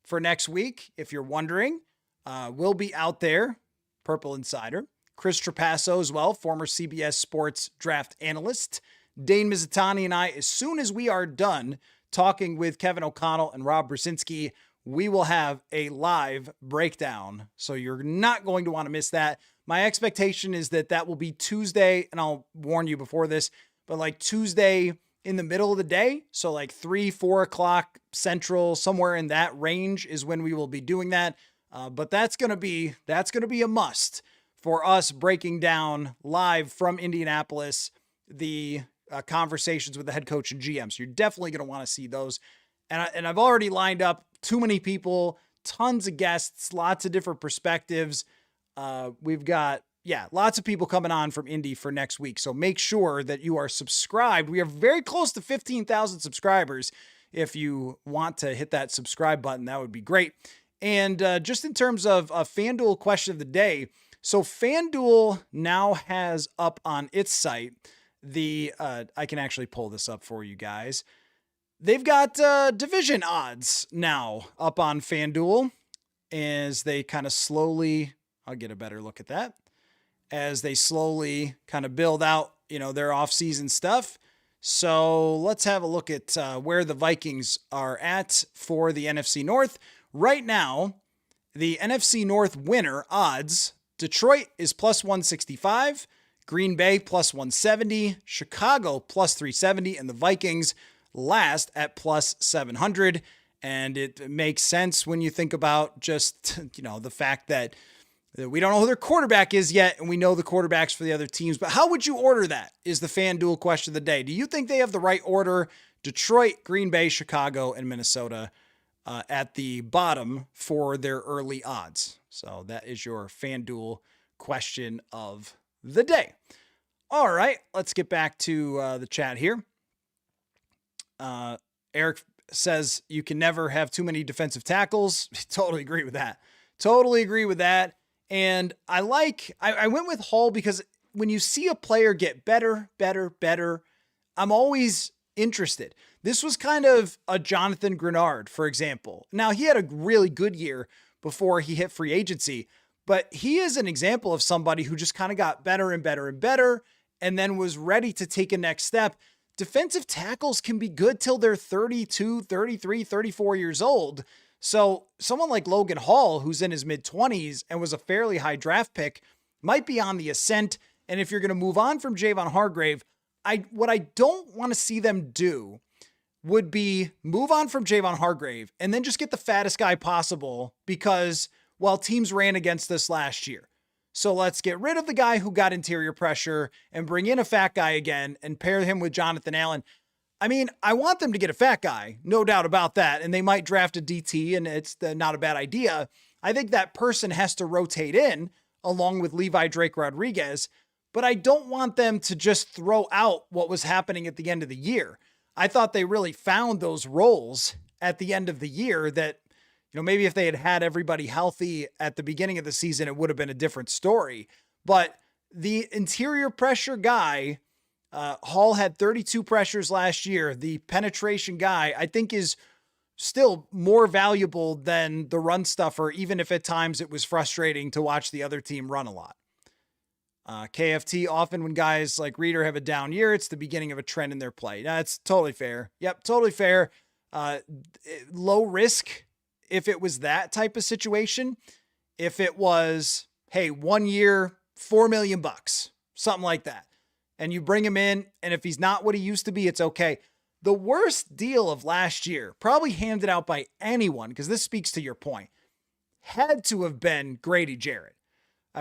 for next week. If you're wondering, we'll be out there, Purple Insider, Chris Trapasso as well, former CBS Sports draft analyst, Dane Mizutani, and I, as soon as we are done talking with Kevin O'Connell and Rob Brzezinski, we will have a live breakdown. So you're not going to want to miss that. My expectation is that will be Tuesday, and I'll warn you before this, but like Tuesday in the middle of the day. So like 3-4 o'clock Central, somewhere in that range is when we will be doing that. But that's going to be a must for us breaking down live from Indianapolis, the conversations with the head coach and GM. So you're definitely going to want to see those. And I've already lined up too many people, tons of guests, lots of different perspectives. We've got, lots of people coming on from Indy for next week. So make sure that you are subscribed. We are very close to 15,000 subscribers. If you want to hit that subscribe button, that would be great. And just in terms of a FanDuel question of the day. So FanDuel now has up on its site I can actually pull this up for you guys. They've got division odds now up on FanDuel as they kind of slowly I'll get a better look at that as they slowly kind of build out, their offseason stuff. So let's have a look at where the Vikings are at for the NFC North. Right now, the NFC North winner odds, Detroit is plus 165, Green Bay plus 170, Chicago plus 370, and the Vikings last at plus 700. And it makes sense when you think about just, the fact that we don't know who their quarterback is yet, and we know the quarterbacks for the other teams. But how would you order that is the FanDuel question of the day. Do you think they have the right order? Detroit, Green Bay, Chicago, and Minnesota at the bottom for their early odds. So that is your FanDuel question of the day. All right, let's get back to the chat here. Eric says you can never have too many defensive tackles. Totally agree with that. And I went with Hall because when you see a player get better, I'm always interested. This was kind of a Jonathan Grenard, for example. Now, he had a really good year before he hit free agency, but he is an example of somebody who just kind of got better and better and then was ready to take a next step. Defensive tackles can be good till they're 32, 33, 34 years old. So someone like Logan Hall, who's in his mid-20s and was a fairly high draft pick, might be on the ascent. And if you're going to move on from Javon Hargrave, what I don't want to see them do would be move on from Javon Hargrave and then just get the fattest guy possible because, well, teams ran against this last year. So let's get rid of the guy who got interior pressure and bring in a fat guy again and pair him with Jonathan Allen. I mean, I want them to get a fat guy, no doubt about that. And they might draft a DT, and it's not a bad idea. I think that person has to rotate in along with Levi Drake Rodriguez, but I don't want them to just throw out what was happening at the end of the year. I thought they really found those roles at the end of the year that, maybe if they had everybody healthy at the beginning of the season, it would have been a different story. But the interior pressure guy, Hall had 32 pressures last year. The penetration guy, I think, is still more valuable than the run stuffer, even if at times it was frustrating to watch the other team run a lot. KFT, often when guys like Reeder have a down year, it's the beginning of a trend in their play. That's totally fair. Yep, totally fair. Low risk if it was that type of situation. If it was, hey, 1 year, $4 million, something like that. And you bring him in, and if he's not what he used to be, it's okay. The worst deal of last year, probably handed out by anyone, because this speaks to your point, had to have been Grady Jarrett.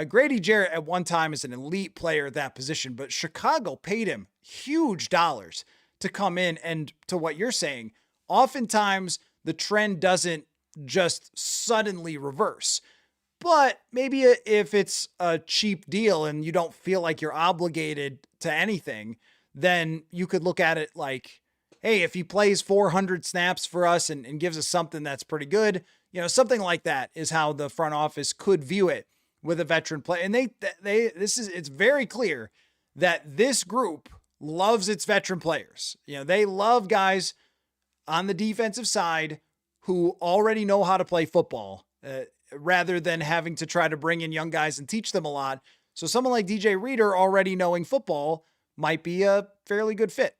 Grady Jarrett at one time is an elite player at that position, but Chicago paid him huge dollars to come in. And to what you're saying, oftentimes the trend doesn't just suddenly reverse. But maybe if it's a cheap deal and you don't feel like you're obligated to anything, then you could look at it like, hey, if he plays 400 snaps for us and gives us something that's pretty good, something like that is how the front office could view it with a veteran player. And it's very clear that this group loves its veteran players. They love guys on the defensive side who already know how to play football, rather than having to try to bring in young guys and teach them a lot. So someone like DJ Reeder already knowing football might be a fairly good fit.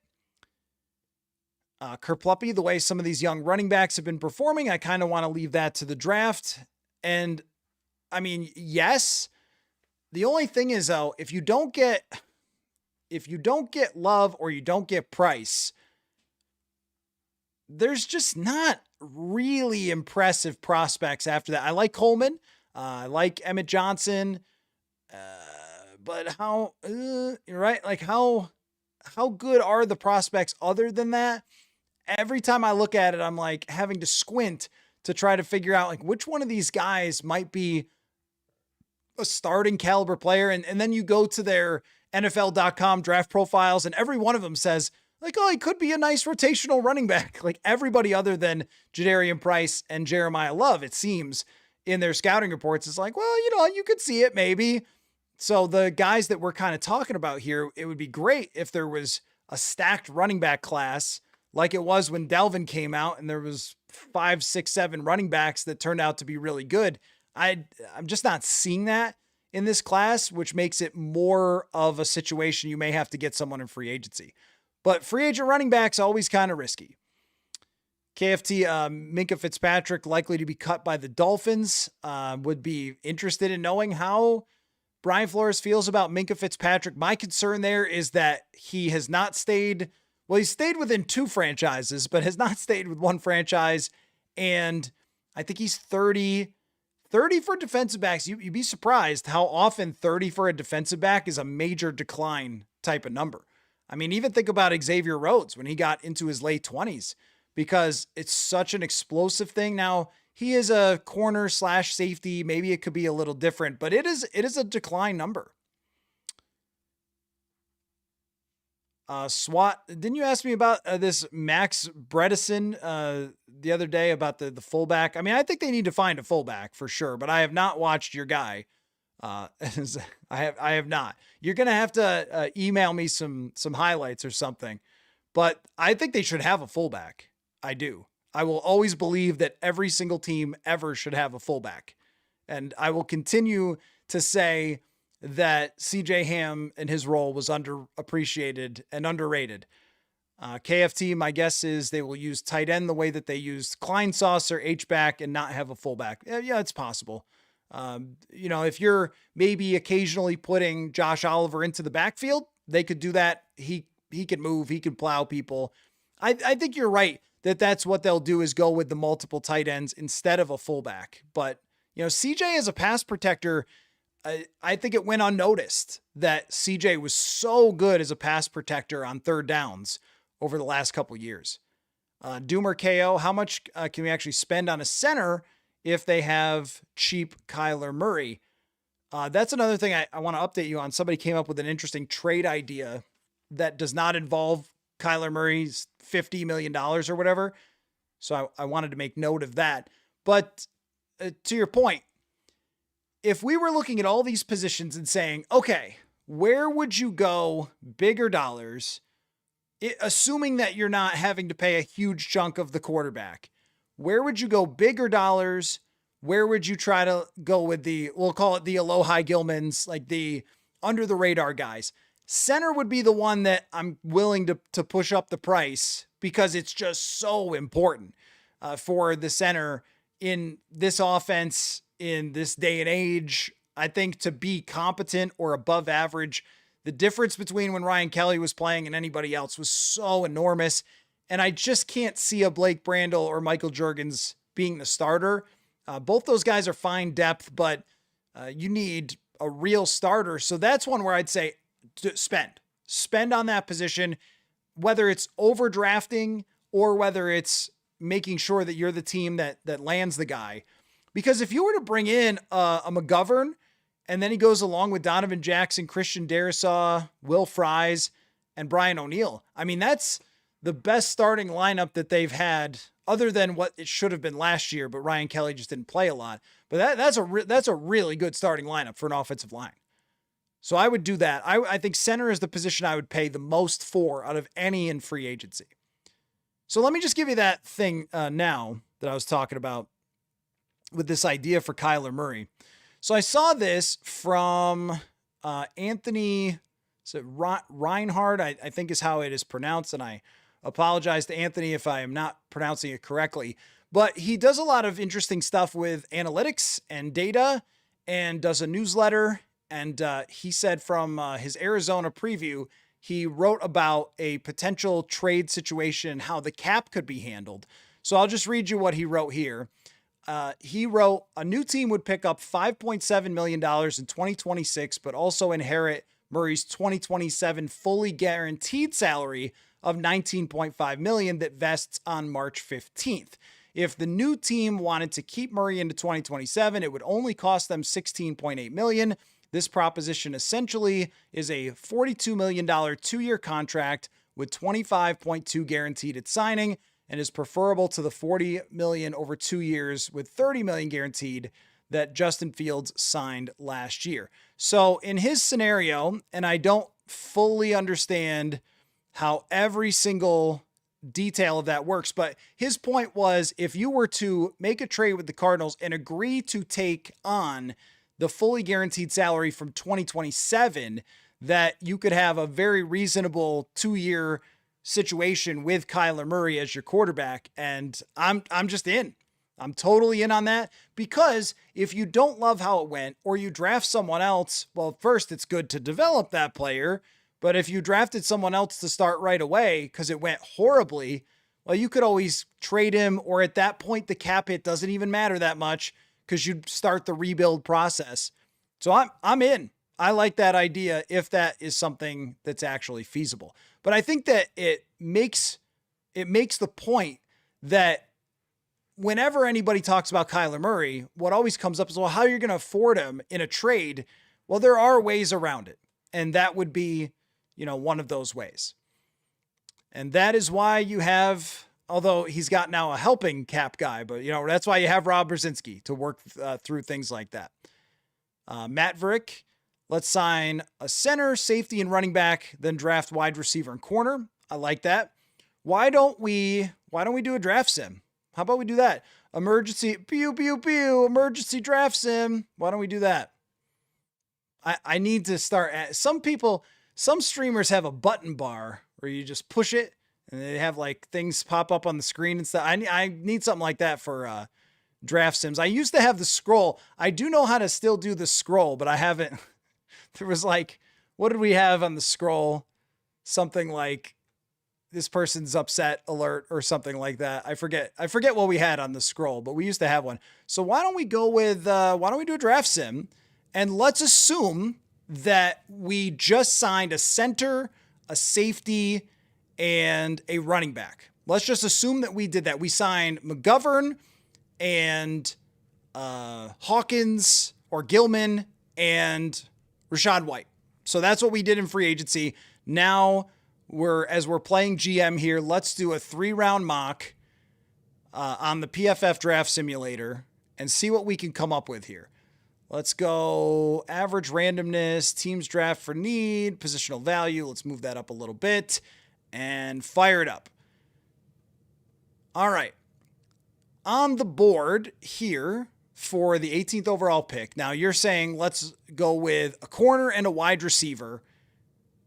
Kerpluppy, the way some of these young running backs have been performing, I kind of want to leave that to the draft. And I mean, yes, the only thing is though, if you don't get Love or you don't get Price, there's just not really impressive prospects after that. I like Coleman. I like Emmett Johnson. But how, right? Like how good are the prospects other than that? Every time I look at it, I'm like having to squint to try to figure out like which one of these guys might be a starting caliber player. And then you go to their NFL.com draft profiles and every one of them says, like, oh, he could be a nice rotational running back. Like everybody other than Jadarian Price and Jeremiah Love, it seems, in their scouting reports, it's like, well, you could see it maybe. So the guys that we're kind of talking about here, it would be great if there was a stacked running back class like it was when Delvin came out and there was 5, 6, 7 running backs that turned out to be really good. I'm just not seeing that in this class, which makes it more of a situation you may have to get someone in free agency. But free agent running backs always kind of risky. KFT, Minkah Fitzpatrick likely to be cut by the Dolphins. Would be interested in knowing how Brian Flores feels about Minkah Fitzpatrick. My concern there is that he has not stayed, well, he's stayed within 2 franchises, but has not stayed with 1 franchise. And I think he's 30 for defensive backs. You'd be surprised how often 30 for a defensive back is a major decline type of number. I mean, even think about Xavier Rhodes when he got into his late 20s, because it's such an explosive thing. Now, he is a corner / safety. Maybe it could be a little different, but it is a decline number. SWAT, didn't you ask me about this Max Bredesen the other day about the fullback? I mean, I think they need to find a fullback for sure, but I have not watched your guy. I have not. You're going to have to email me some highlights or something, but I think they should have a fullback. I do. I will always believe that every single team ever should have a fullback. And I will continue to say that CJ Ham and his role was underappreciated and underrated. KFT, my guess is they will use tight end the way that they used Kleinsauce or H-back and not have a fullback. Yeah, it's possible. If you're maybe occasionally putting Josh Oliver into the backfield, they could do that. He can move, he can plow people. I think you're right that that's what they'll do, is go with the multiple tight ends instead of a fullback. But, CJ as a pass protector, I think it went unnoticed that CJ was so good as a pass protector on third downs over the last couple years. Doomer KO, how much can we actually spend on a center if they have cheap Kyler Murray? That's another thing I want to update you on. Somebody came up with an interesting trade idea that does not involve Kyler Murray's $50 million or whatever. So I wanted to make note of that. But to your point, if we were looking at all these positions and saying, okay, where would you go bigger dollars, assuming that you're not having to pay a huge chunk of the quarterback, where would you go bigger dollars? Where would you try to go with we'll call it the Alohai Gilmans, like the under the radar guys? Center would be the one that I'm willing to push up the price, because it's just so important for the center in this offense, in this day and age. I think to be competent or above average, the difference between when Ryan Kelly was playing and anybody else was so enormous. And I just can't see a Blake Brandel or Michael Juergens being the starter. Both those guys are fine depth, but you need a real starter. So that's one where I'd say to spend on that position, whether it's overdrafting or whether it's making sure that you're the team that lands the guy. Because if you were to bring in a McGovern and then he goes along with Donovan Jackson, Christian Darrisaw, Will Fries, and Brian O'Neill, I mean, that's the best starting lineup that they've had, other than what it should have been last year, but Ryan Kelly just didn't play a lot. But that's a really good starting lineup for an offensive line. So I would do that. I think center is the position I would pay the most for out of any in free agency. So let me just give you that thing now that I was talking about with this idea for Kyler Murray. So I saw this from Anthony Reinhardt, I think is how it is pronounced. And I apologize to Anthony if I am not pronouncing it correctly. But he does a lot of interesting stuff with analytics and data and does a newsletter. And he said from his Arizona preview, he wrote about a potential trade situation and how the cap could be handled. So I'll just read you what he wrote here. He wrote, a new team would pick up $5.7 million in 2026, but also inherit Murray's 2027 fully guaranteed salary of $19.5 million that vests on March 15th. If the new team wanted to keep Murray into 2027, it would only cost them $16.8 million. This proposition essentially is a $42 million 2-year contract with $25.2 guaranteed at signing, and is preferable to the $40 million over 2 years with $30 million guaranteed that Justin Fields signed last year. So in his scenario, and I don't fully understand how every single detail of that works, but his point was if you were to make a trade with the Cardinals and agree to take on the fully guaranteed salary from 2027, that you could have a very reasonable 2-year situation with Kyler Murray as your quarterback. And I'm just in. I'm totally in on that, because if you don't love how it went or you draft someone else, well, first it's good to develop that player. But if you drafted someone else to start right away because it went horribly, well, you could always trade him, or at that point, the cap hit doesn't even matter that much because you'd start the rebuild process. So I'm in. I like that idea if that is something that's actually feasible. But I think that it makes the point that whenever anybody talks about Kyler Murray, what always comes up is, well, how are you going to afford him in a trade? Well, there are ways around it. And that would be, one of those ways. And that is why you have, although he's got now a helping cap guy, but that's why you have Rob Brzezinski to work through things like that. Matt Vrick, let's sign a center, safety, and running back, then draft wide receiver and corner. I like that. Why don't we do a draft sim? How about we do that? Emergency, pew, pew, pew, emergency draft sim. Why don't we do that? I need to start some streamers have a button bar where you just push it and they have like things pop up on the screen and stuff. I need something like that for draft sims. I used to have the scroll. I do know how to still do the scroll, but I haven't. There was like, what did we have on the scroll? Something like this person's upset alert or something like that. I forget what we had on the scroll, but we used to have one. So why don't we go with, why don't we do a draft sim, and let's assume that we just signed a center, a safety, and a running back. Let's just assume that we did that. We signed McGovern and Hawkins or Gilman and Rachaad White. So that's what we did in free agency. Now as we're playing GM here, let's do a 3-round mock on the PFF draft simulator and see what we can come up with here. Let's go average randomness, teams draft for need, positional value. Let's move that up a little bit and fire it up. All right. On the board here for the 18th overall pick. Now you're saying let's go with a corner and a wide receiver.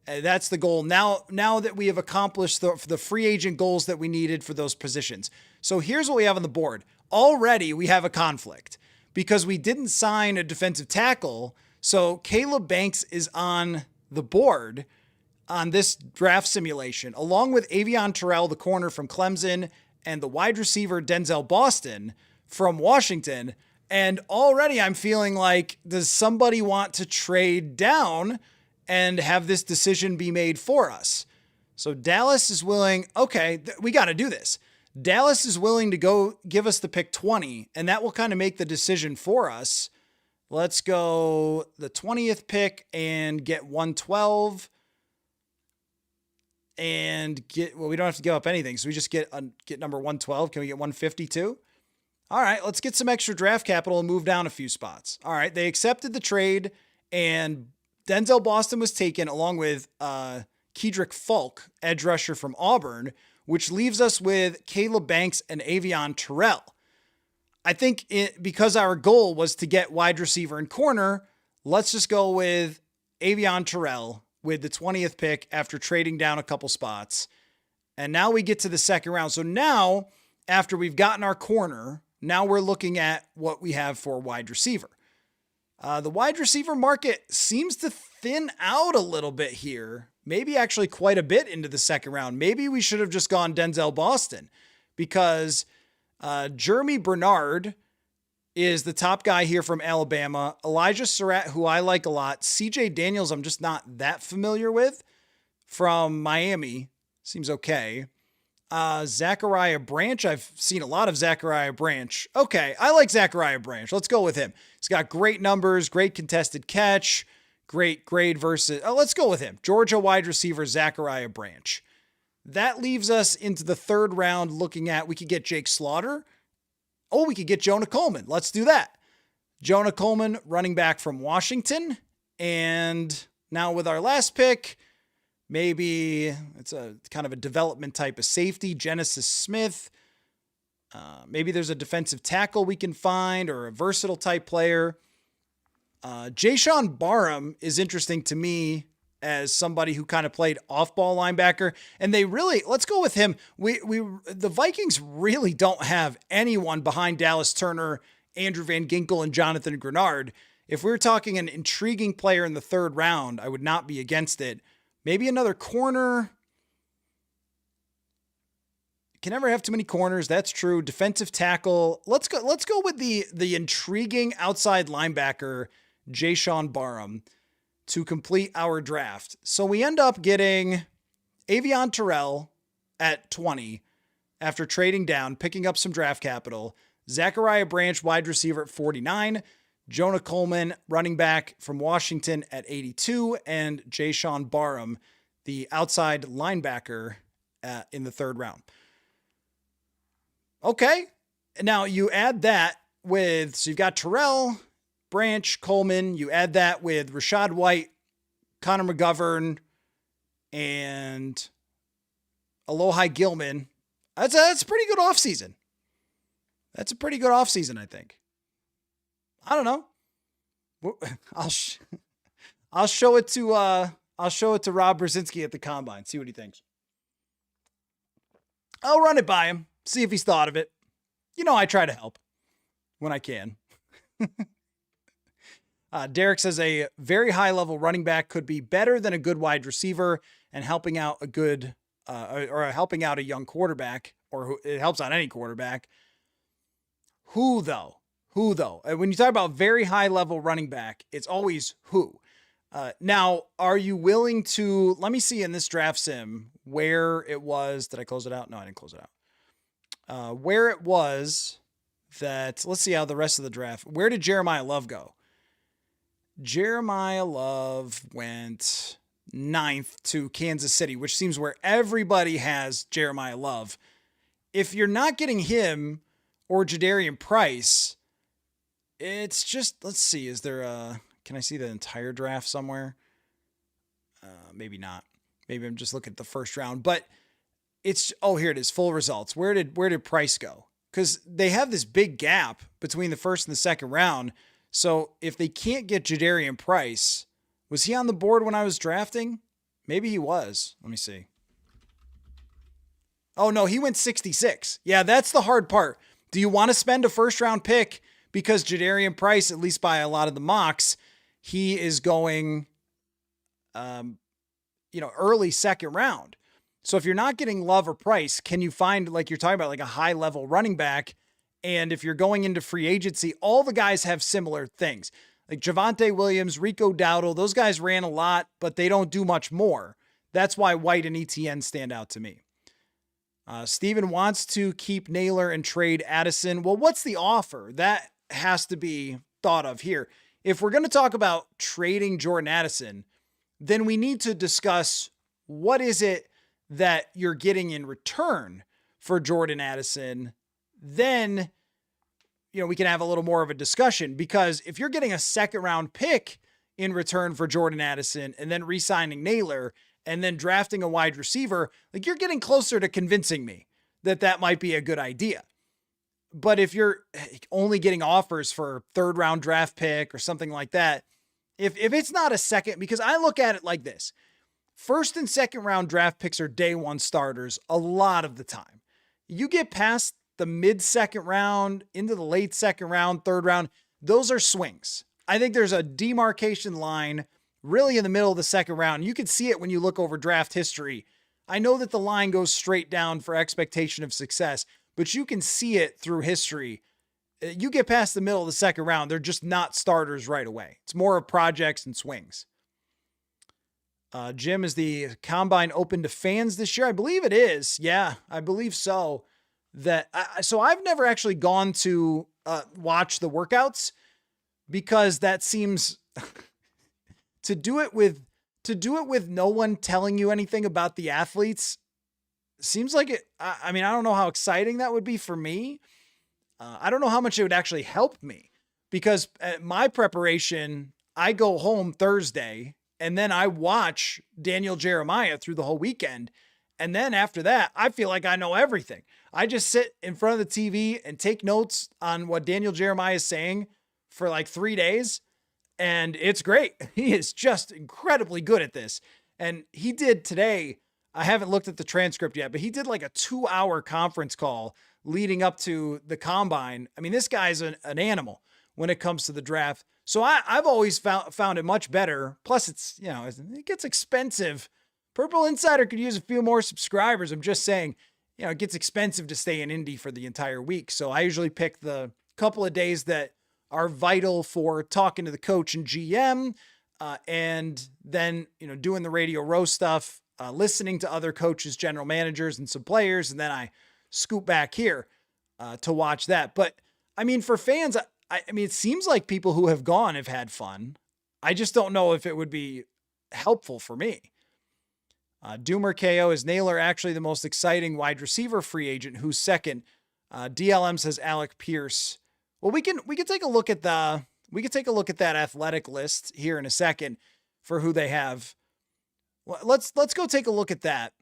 That's the goal. Now that we have accomplished the free agent goals that we needed for those positions. So here's what we have on the board. Already we have a conflict because we didn't sign a defensive tackle. So Caleb Banks is on the board on this draft simulation, along with Avion Terrell, the corner from Clemson, and the wide receiver Denzel Boston from Washington. And already I'm feeling like, does somebody want to trade down and have this decision be made for us? So Dallas is willing. Okay, we got to do this. Dallas is willing to go give us the pick 20, and that will kind of make the decision for us. Let's go the 20th pick and get 112 and we don't have to give up anything. So we just get number 112. Can we get 152? All right, let's get some extra draft capital and move down a few spots. All right, they accepted the trade, and Denzel Boston was taken along with Kedrick Falk, edge rusher from Auburn, which leaves us with Caleb Banks and Avion Terrell. I think because our goal was to get wide receiver and corner, let's just go with Avion Terrell with the 20th pick after trading down a couple spots. And now we get to the second round. So now, after we've gotten our corner, now we're looking at what we have for wide receiver. The wide receiver market seems to thin out a little bit here. Maybe actually quite a bit into the second round. Maybe we should have just gone Denzel Boston, because Jeremy Bernard is the top guy here from Alabama. Elijah Surratt, who I like a lot. CJ Daniels, I'm just not that familiar with, from Miami. Seems okay. Zachariah Branch. I've seen a lot of Zachariah Branch. Okay, I like Zachariah Branch. Let's go with him. He's got great numbers, great contested catch, great grade versus... let's go with him. Georgia wide receiver Zachariah Branch. That leaves us into the third round looking at, we could get Jake Slaughter. Oh, we could get Jonah Coleman. Let's do that. Jonah Coleman, running back from Washington. And now with our last pick, Maybe it's a kind of a development type of safety, Genesis Smith. Maybe there's a defensive tackle we can find or a versatile type player. Jayshawn Barham is interesting to me as somebody who kind of played off-ball linebacker, and they really, let's go with him. The Vikings really don't have anyone behind Dallas Turner, Andrew Van Ginkel, and Jonathan Grenard. If we were talking an intriguing player in the third round, I would not be against it. Maybe another corner. Can never have too many corners. That's true. Defensive tackle. Let's go with the intriguing outside linebacker, Jayshawn Barham, to complete our draft. So we end up getting Avion Terrell at 20 after trading down, picking up some draft capital. Zachariah Branch, wide receiver at 49. Jonah Coleman, running back from Washington at 82. And Jayshawn Barham, the outside linebacker in the third round. Okay. Now you add that with, so you've got Terrell, Branch, Coleman. You add that with Rachaad White, Connor McGovern, and Alohai Gilman. That's a pretty good offseason. That's a pretty good offseason, I think. I don't know. I'll show it to Rob Brzezinski at the combine. See what he thinks. I'll run it by him. See if he's thought of it. You know, I try to help when I can. Derek says a very high level running back could be better than a good wide receiver and helping out a good, or helping out a young quarterback, or it helps out any quarterback. Who though? When you talk about very high level running back, it's always who. Now, are you willing to, let me see in this draft sim where it was. Did I close it out? No, I didn't close it out. Where it was that, let's see how the rest of the draft, where did Jeremiah Love go? Jeremiah Love went 9th to Kansas City, which seems where everybody has Jeremiah Love. If you're not getting him or Jadarian Price, it's just, let's see, is there can I see the entire draft somewhere? Maybe not. Maybe I'm just looking at the first round, but it's, oh, here it is, full results. Where did Price go? Because they have this big gap between the first and the second round. So if they can't get Jadarian Price, was he on the board when I was drafting? Maybe he was. Let me see. Oh no, he went 66. Yeah, that's the hard part. Do you want to spend a first round pick? Because Jadarian Price, at least by a lot of the mocks, he is going, early second round. So if you're not getting Love or Price, can you find, like you're talking about, like a high level running back? And if you're going into free agency, all the guys have similar things. Like Javonte Williams, Rico Dowdle, those guys ran a lot, but they don't do much more. That's why White and ETN stand out to me. Steven wants to keep Naylor and trade Addison. Well, what's the offer? That has to be thought of here. If we're going to talk about trading Jordan Addison, then we need to discuss what is it that you're getting in return for Jordan Addison. Then, we can have a little more of a discussion, because if you're getting a second round pick in return for Jordan Addison and then re-signing Naylor and then drafting a wide receiver, like you're getting closer to convincing me that that might be a good idea. But if you're only getting offers for third round draft pick or something like that, if it's not a second, because I look at it like this, first and second round draft picks are day one starters a lot of the time. You get past the mid second round into the late second round, third round, those are swings. I think there's a demarcation line really in the middle of the second round. You can see it when you look over draft history. I know that the line goes straight down for expectation of success, but you can see it through history. You get past the middle of the second round, they're just not starters right away. It's more of projects and swings. Jim, is the combine open to fans this year? I believe it is. Yeah, I believe so. So I've never actually gone to watch the workouts, because that seems to do it with no one telling you anything about the athletes seems like it. I mean, I don't know how exciting that would be for me. I don't know how much it would actually help me, because at my preparation, I go home Thursday and then I watch Daniel Jeremiah through the whole weekend. And then after that, I feel like I know everything. I just sit in front of the TV and take notes on what Daniel Jeremiah is saying for like 3 days. And it's great. He is just incredibly good at this. And he did today, I haven't looked at the transcript yet, but he did like a 2-hour conference call leading up to the combine. I mean, this guy's an animal when it comes to the draft. So I've always found it much better. Plus it's, it gets expensive. Purple Insider could use a few more subscribers. I'm just saying, it gets expensive to stay in Indy for the entire week. So I usually pick the couple of days that are vital for talking to the coach and GM, and then, doing the Radio Row stuff, listening to other coaches, general managers, and some players. And then I scoop back here to watch that. But I mean, for fans, I mean, it seems like people who have gone have had fun. I just don't know if it would be helpful for me. Doomer KO, is Naylor actually the most exciting wide receiver free agent? Who's second? DLM says Alec Pierce. Well, we can take a look at that athletic list here in a second for who they have. Well, let's go take a look at that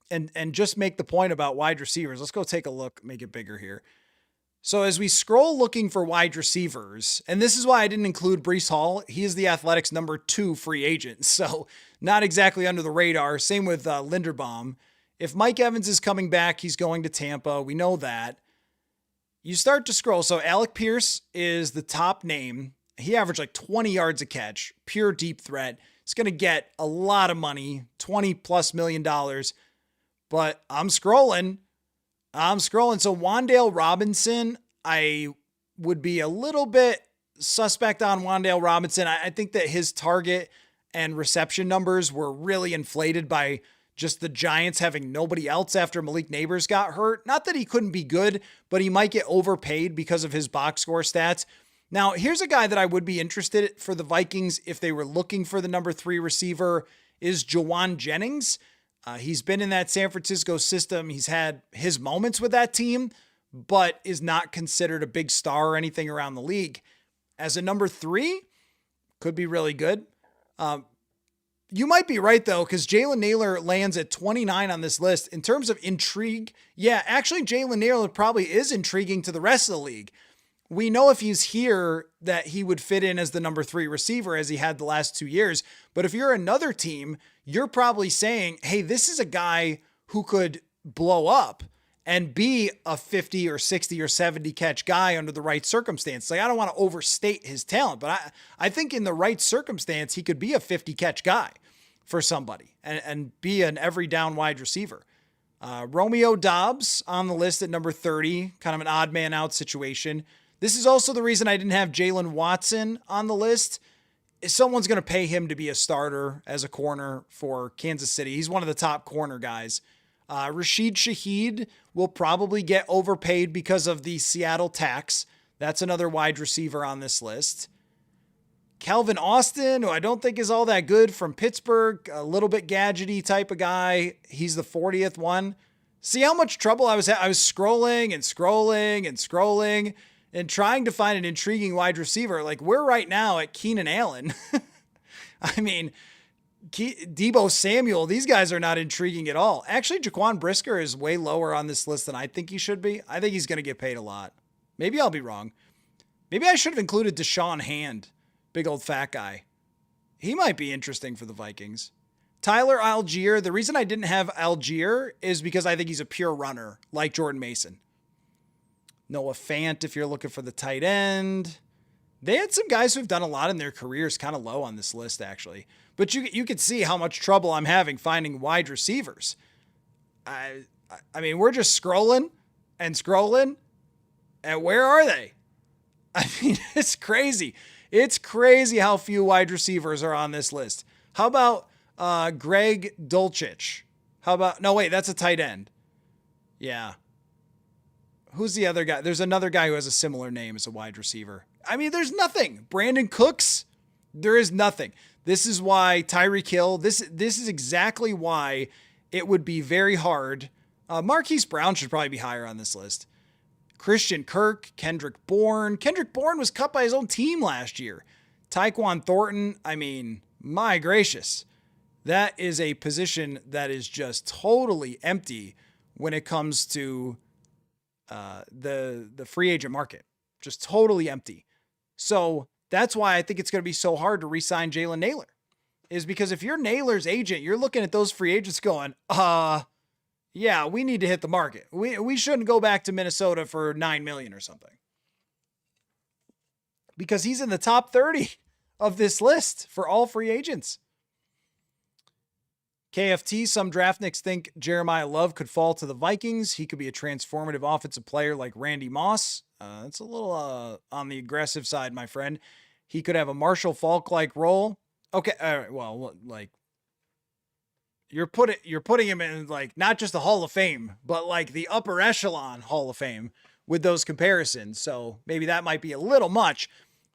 and just make the point about wide receivers. Let's go take a look, make it bigger here. So as we scroll looking for wide receivers, and this is why I didn't include Breece Hall. He is the Athletics number 2 free agent. So not exactly under the radar. Same with Linderbaum. If Mike Evans is coming back, he's going to Tampa. We know that. You start to scroll. So Alec Pierce is the top name. He averaged like 20 yards a catch, pure deep threat. He's going to get a lot of money, $20+ million. But I'm scrolling. So Wan'Dale Robinson, I would be a little bit suspect on Wan'Dale Robinson. I think that his target and reception numbers were really inflated by just the Giants having nobody else after Malik Neighbors got hurt. Not that he couldn't be good, but he might get overpaid because of his box score stats. Now, here's a guy that I would be interested for the Vikings if they were looking for the number 3 receiver is Jawan Jennings. He's been in that San Francisco system. He's had his moments with that team, but is not considered a big star or anything around the league. As a number 3, could be really good. You might be right, though, because Jalen Naylor lands at 29 on this list. In terms of intrigue, yeah, actually, Jalen Naylor probably is intriguing to the rest of the league. We know if he's here that he would fit in as the number 3 receiver as he had the last 2 years. But if you're another team, you're probably saying, hey, this is a guy who could blow up and be a 50 or 60 or 70 catch guy under the right circumstance. Like, I don't want to overstate his talent, but I think in the right circumstance, he could be a 50 catch guy for somebody and be an every down wide receiver. Romeo Doubs on the list at number 30, kind of an odd man out situation. This is also the reason I didn't have Jalen Watson on the list. If someone's going to pay him to be a starter as a corner for Kansas City, he's one of the top corner guys. Rashid Shaheed will probably get overpaid because of the Seattle tax. That's another wide receiver on this list. Calvin Austin, who I don't think is all that good, from Pittsburgh, a little bit gadgety type of guy. He's the 40th one. See how much trouble I was scrolling and trying to find an intriguing wide receiver. Like, we're right now at Keenan Allen. I mean, Deebo Samuel, these guys are not intriguing at all. Actually, Jaquan Brisker is way lower on this list than I think he should be. I think he's going to get paid a lot. Maybe I'll be wrong. Maybe I should have included Deshaun Hand, big old fat guy. He might be interesting for the Vikings. Tyler Algier, the reason I didn't have Algier is because I think he's a pure runner, like Jordan Mason. Noah Fant, if you're looking for the tight end. They had some guys who've done a lot in their careers kind of low on this list, actually. But you could see how much trouble I'm having finding wide receivers. I mean, we're just scrolling, and where are they? I mean, it's crazy. It's crazy how few wide receivers are on this list. How about Greg Dulcich? No, wait, that's a tight end. Yeah. Who's the other guy? There's another guy who has a similar name as a wide receiver. I mean, there's nothing. Brandon Cooks, there is nothing. This is why Tyreek Hill, this is exactly why it would be very hard. Marquise Brown should probably be higher on this list. Christian Kirk, Kendrick Bourne. Kendrick Bourne was cut by his own team last year. Tyquan Thornton, I mean, My gracious. That is a position that is just totally empty when it comes to the free agent market. Just totally empty. So that's why I think it's going to be so hard to re-sign Jalen Nailor, is because if you're Nailor's agent, you're looking at those free agents going, yeah, we need to hit the market. We shouldn't go back to Minnesota for $9 million or something, because he's in the top 30 of this list for all free agents. KFT, some draftniks think Jeremiah Love could fall to the Vikings. He could be a transformative offensive player like Randy Moss. That's a little on the aggressive side, my friend. He could have a Marshall Faulk-like role. Okay, all right, well, like, you're putting him in, like, not just the Hall of Fame, but like the upper echelon Hall of Fame with those comparisons. So maybe that might be a little much,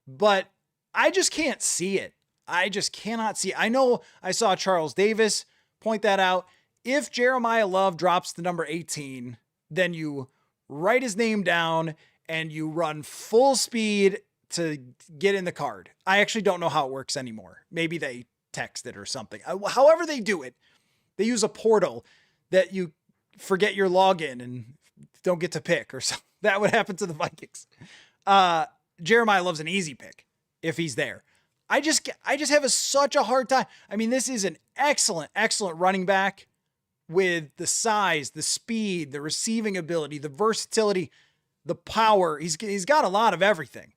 but I just can't see it. I just cannot see it. I know I saw Charles Davis point that out. If Jeremiah Love drops the number 18, then you write his name down and you run full speed to get in the card. I actually don't know how it works anymore. Maybe they text it or something. However they do it, they use a portal that you forget your login and don't get to pick or something. That would happen to the Vikings. Jeremiah Love's an easy pick if he's there. I just have such a hard time. I mean, this is an excellent running back with the size, the speed, the receiving ability, the versatility, the power. He's got a lot of everything.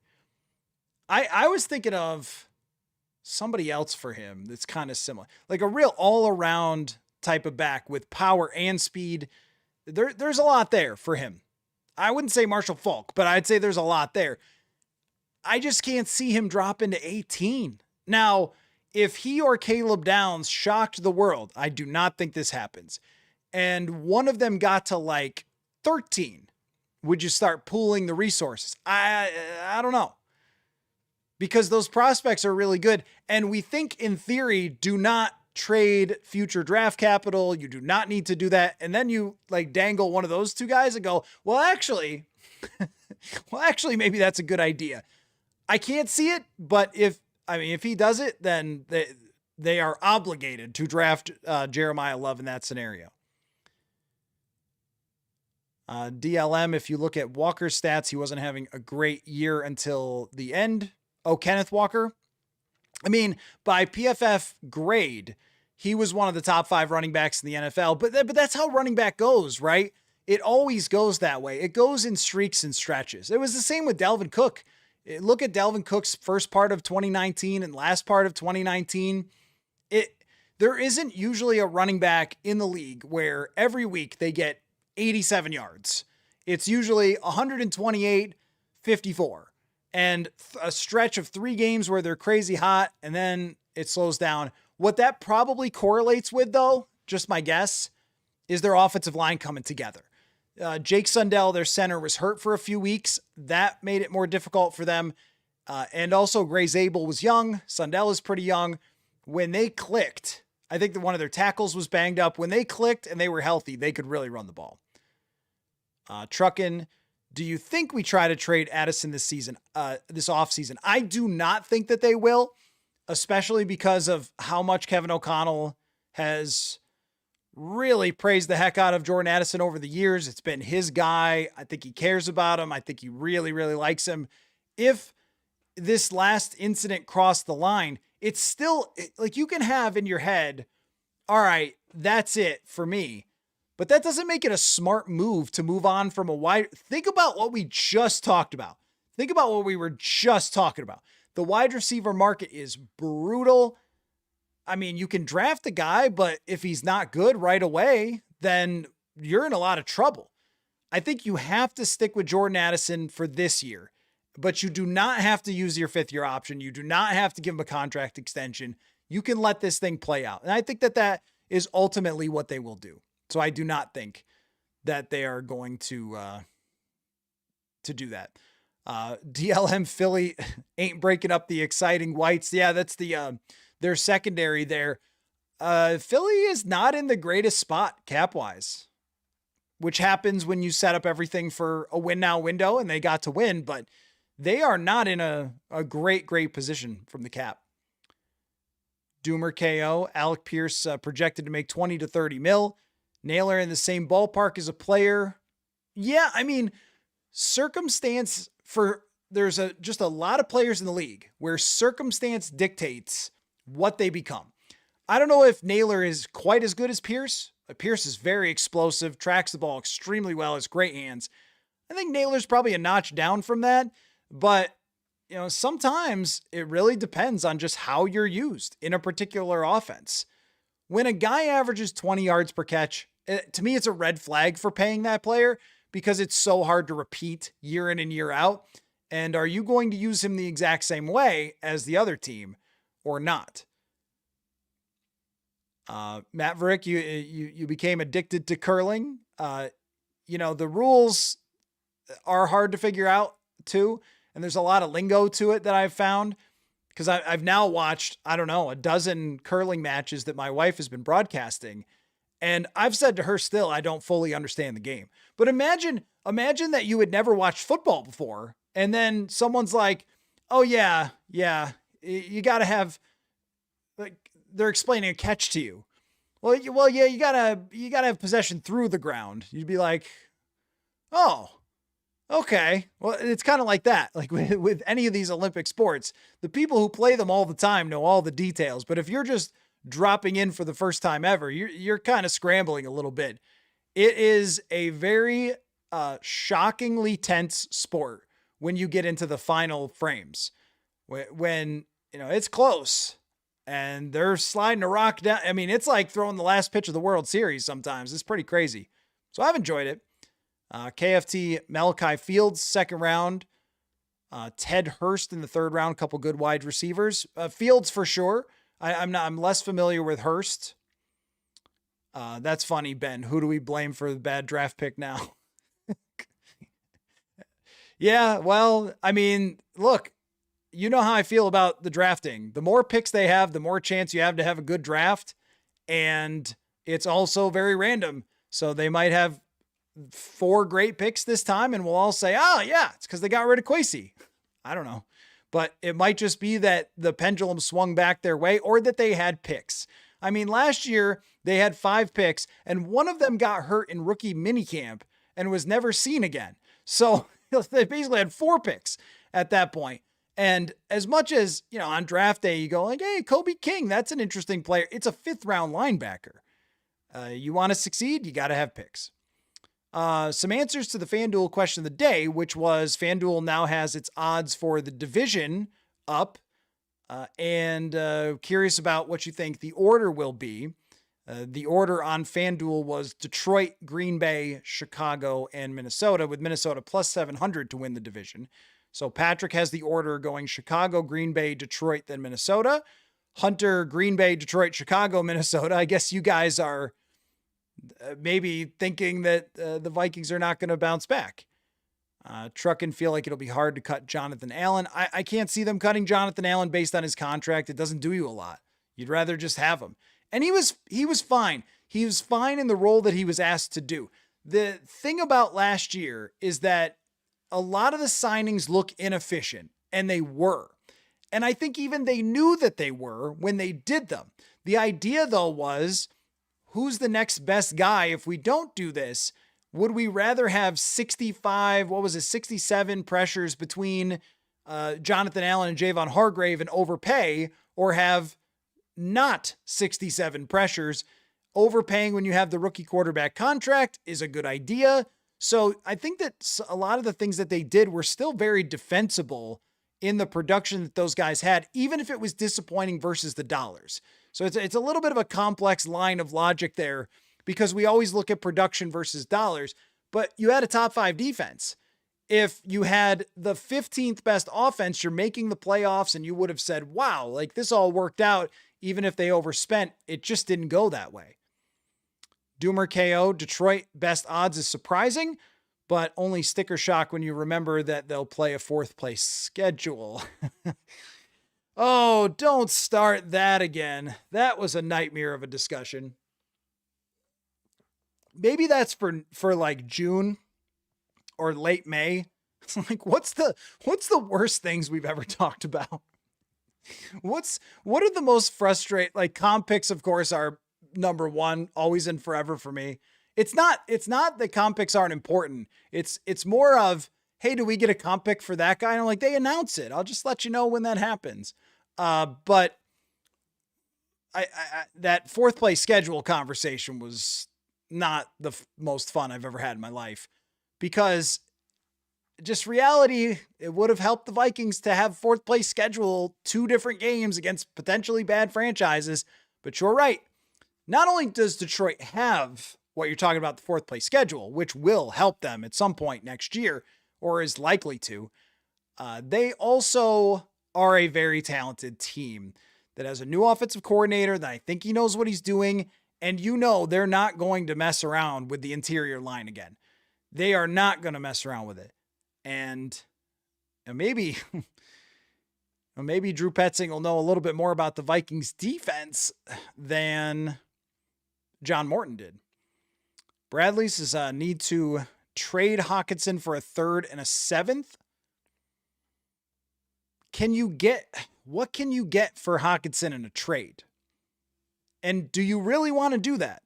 I was thinking of somebody else for him that's kind of similar, like a real all-around type of back with power and speed. There's a lot there for him. I wouldn't say Marshall Faulk, but I'd say there's a lot there. I just can't see him drop into 18. Now, if he or Caleb Downs shocked the world, I do not think this happens, and one of them got to like 13, would you start pooling the resources? I don't know. Because those prospects are really good, and we think in theory, do not trade future draft capital. You do not need to do that. And then you like dangle one of those two guys and go, well, actually, maybe that's a good idea. I can't see it, but if he does it, then they are obligated to draft Jeremiah Love in that scenario. DLM, if you look at Walker's stats, he wasn't having a great year until the end. Oh, Kenneth Walker. I mean, by PFF grade, he was one of the top 5 running backs in the NFL, but that's how running back goes, right? It always goes that way. It goes in streaks and stretches. It was the same with Dalvin Cook. Look at Dalvin Cook's first part of 2019 and last part of 2019. There isn't usually a running back in the league where every week they get 87 yards. It's usually 128, 54. And a stretch of 3 games where they're crazy hot, and then it slows down. What that probably correlates with, though, just my guess, is their offensive line coming together. Jake Sundell, their center, was hurt for a few weeks. That made it more difficult for them. And also, Gray Zabel was young. Sundell is pretty young. When they clicked, I think that one of their tackles was banged up. When they clicked and they were healthy, they could really run the ball. Truckin'. Do you think we try to trade Addison this season, this offseason? I do not think that they will, especially because of how much Kevin O'Connell has really praised the heck out of Jordan Addison over the years. It's been his guy. I think he cares about him. I think he really, really likes him. If this last incident crossed the line, it's still like you can have in your head, all right, that's it for me. But that doesn't make it a smart move to move on from a wide. Think about what we just talked about. Think about what we were just talking about. The wide receiver market is brutal. I mean, you can draft a guy, but if he's not good right away, then you're in a lot of trouble. I think you have to stick with Jordan Addison for this year, but you do not have to use your 5th-year option. You do not have to give him a contract extension. You can let this thing play out. And I think that is ultimately what they will do. So I do not think that they are going to do that. DLM Philly ain't breaking up the exciting whites. Yeah, that's their secondary there. Philly is not in the greatest spot cap-wise, which happens when you set up everything for a win now window, and they got to win, but they are not in a great position from the cap. Doomer KO. Alec Pierce projected to make 20 to 30 mil. Naylor in the same ballpark as a player. Yeah, I mean, circumstance for there's just a lot of players in the league where circumstance dictates what they become. I don't know if Naylor is quite as good as Pierce. Pierce is very explosive, tracks the ball extremely well, has great hands. I think Naylor's probably a notch down from that, but sometimes it really depends on just how you're used in a particular offense. When a guy averages 20 yards per catch, to me, it's a red flag for paying that player because it's so hard to repeat year in and year out. And are you going to use him the exact same way as the other team or not? Matt Verick, you became addicted to curling. The rules are hard to figure out too. And there's a lot of lingo to it that I've found because I've now watched, a dozen curling matches that my wife has been broadcasting. And I've said to her still, I don't fully understand the game. But imagine that you had never watched football before. And then someone's like, oh yeah, you got to have, like, they're explaining a catch to you. Well, yeah, you gotta have possession through the ground. You'd be like, oh, okay. Well, it's kind of like that. Like with any of these Olympic sports, the people who play them all the time know all the details. But if you're just dropping in for the first time ever, you're kind of scrambling a little bit. It is a very shockingly tense sport when you get into the final frames. When it's close and they're sliding a rock down. I mean, it's like throwing the last pitch of the World Series sometimes. It's pretty crazy. So I've enjoyed it. KFT Malachi Fields, second round. Ted Hurst in the third round, couple good wide receivers. Fields for sure. I'm less familiar with Hurst. That's funny, Ben. Who do we blame for the bad draft pick now? Yeah, well, I mean, look, you know how I feel about the drafting. The more picks they have, the more chance you have to have a good draft. And it's also very random. So they might have 4 great picks this time and we'll all say, oh yeah, it's because they got rid of Kwesi. I don't know. But it might just be that the pendulum swung back their way or that they had picks. I mean, last year they had 5 picks and one of them got hurt in rookie minicamp and was never seen again. So they basically had 4 picks at that point. And as much as, on draft day, you go like, hey, Kobe King, that's an interesting player. It's a 5th round linebacker. You want to succeed, you got to have picks. Some answers to the FanDuel question of the day, which was FanDuel now has its odds for the division up. And curious about what you think the order will be. The order on FanDuel was Detroit, Green Bay, Chicago, and Minnesota, with Minnesota plus 700 to win the division. So Patrick has the order going Chicago, Green Bay, Detroit, then Minnesota. Hunter, Green Bay, Detroit, Chicago, Minnesota. I guess you guys are maybe thinking that the Vikings are not going to bounce back. Truck and feel like it'll be hard to cut Jonathan Allen. I can't see them cutting Jonathan Allen based on his contract. It doesn't do you a lot. You'd rather just have him. And he was fine. He was fine in the role that he was asked to do. The thing about last year is that a lot of the signings look inefficient, and they were. And I think even they knew that they were when they did them. The idea, though, was who's the next best guy if we don't do this? Would we rather have 67 pressures between Jonathan Allen and Javon Hargrave and overpay, or have not 67 pressures? Overpaying when you have the rookie quarterback contract is a good idea. So I think that a lot of the things that they did were still very defensible in the production that those guys had, even if it was disappointing versus the dollars. So it's a little bit of a complex line of logic there because we always look at production versus dollars, but you had a top 5 defense. If you had the 15th best offense, you're making the playoffs, and you would have said, wow, like this all worked out. Even if they overspent, it just didn't go that way. Doomer KO, Detroit best odds is surprising, but only sticker shock when you remember that they'll play a 4th place schedule. Oh, don't start that again. That was a nightmare of a discussion. Maybe that's for like June or late May. It's like, what's the worst things we've ever talked about? what are the most frustrating, like, comp picks, of course, are number one, always and forever for me. It's not that comp picks aren't important. It's more of, hey, do we get a comp pick for that guy? And I'm like, they announce it. I'll just let you know when that happens. But that fourth place schedule conversation was not the most fun I've ever had in my life, because just reality, it would have helped the Vikings to have fourth place schedule, 2 different games against potentially bad franchises. But you're right. Not only does Detroit have what you're talking about, the fourth place schedule, which will help them at some point next year, or is likely to, they also are a very talented team that has a new offensive coordinator that I think he knows what he's doing. And they're not going to mess around with the interior line again. They are not going to mess around with it. And maybe Drew Petzing will know a little bit more about the Vikings defense than John Morton did. Bradley says, need to trade Hawkinson for a 3rd and a 7th. What can you get for Hawkinson in a trade? And do you really want to do that?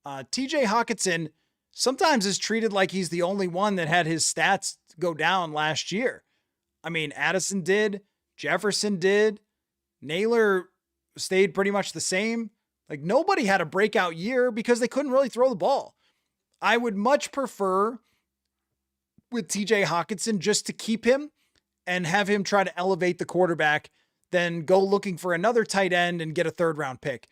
TJ Hawkinson sometimes is treated like he's the only one that had his stats go down last year. I mean, Addison did, Jefferson did, Naylor stayed pretty much the same. Like, nobody had a breakout year because they couldn't really throw the ball. I would much prefer with TJ Hawkinson just to keep him and have him try to elevate the quarterback than go looking for another tight end and get a 3rd round pick.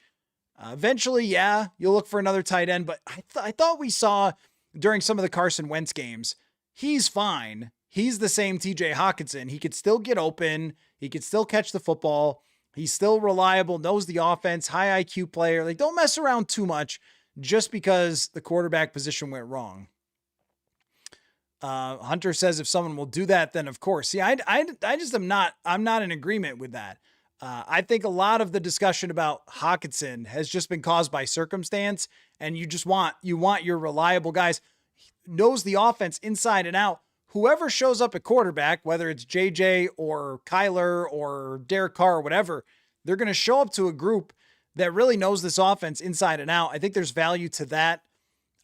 Eventually, yeah, you'll look for another tight end, but I thought we saw during some of the Carson Wentz games, he's fine. He's the same TJ Hawkinson. He could still get open. He could still catch the football. He's still reliable, knows the offense, high IQ player. Like, don't mess around too much just because the quarterback position went wrong. Hunter says if someone will do that, then of course. See, I just I'm not in agreement with that. I think a lot of the discussion about Hawkinson has just been caused by circumstance, and you want your reliable guys, knows the offense inside and out. Whoever shows up at quarterback, whether it's JJ or Kyler or Derek Carr or whatever, they're going to show up to a group that really knows this offense inside and out. I think there's value to that.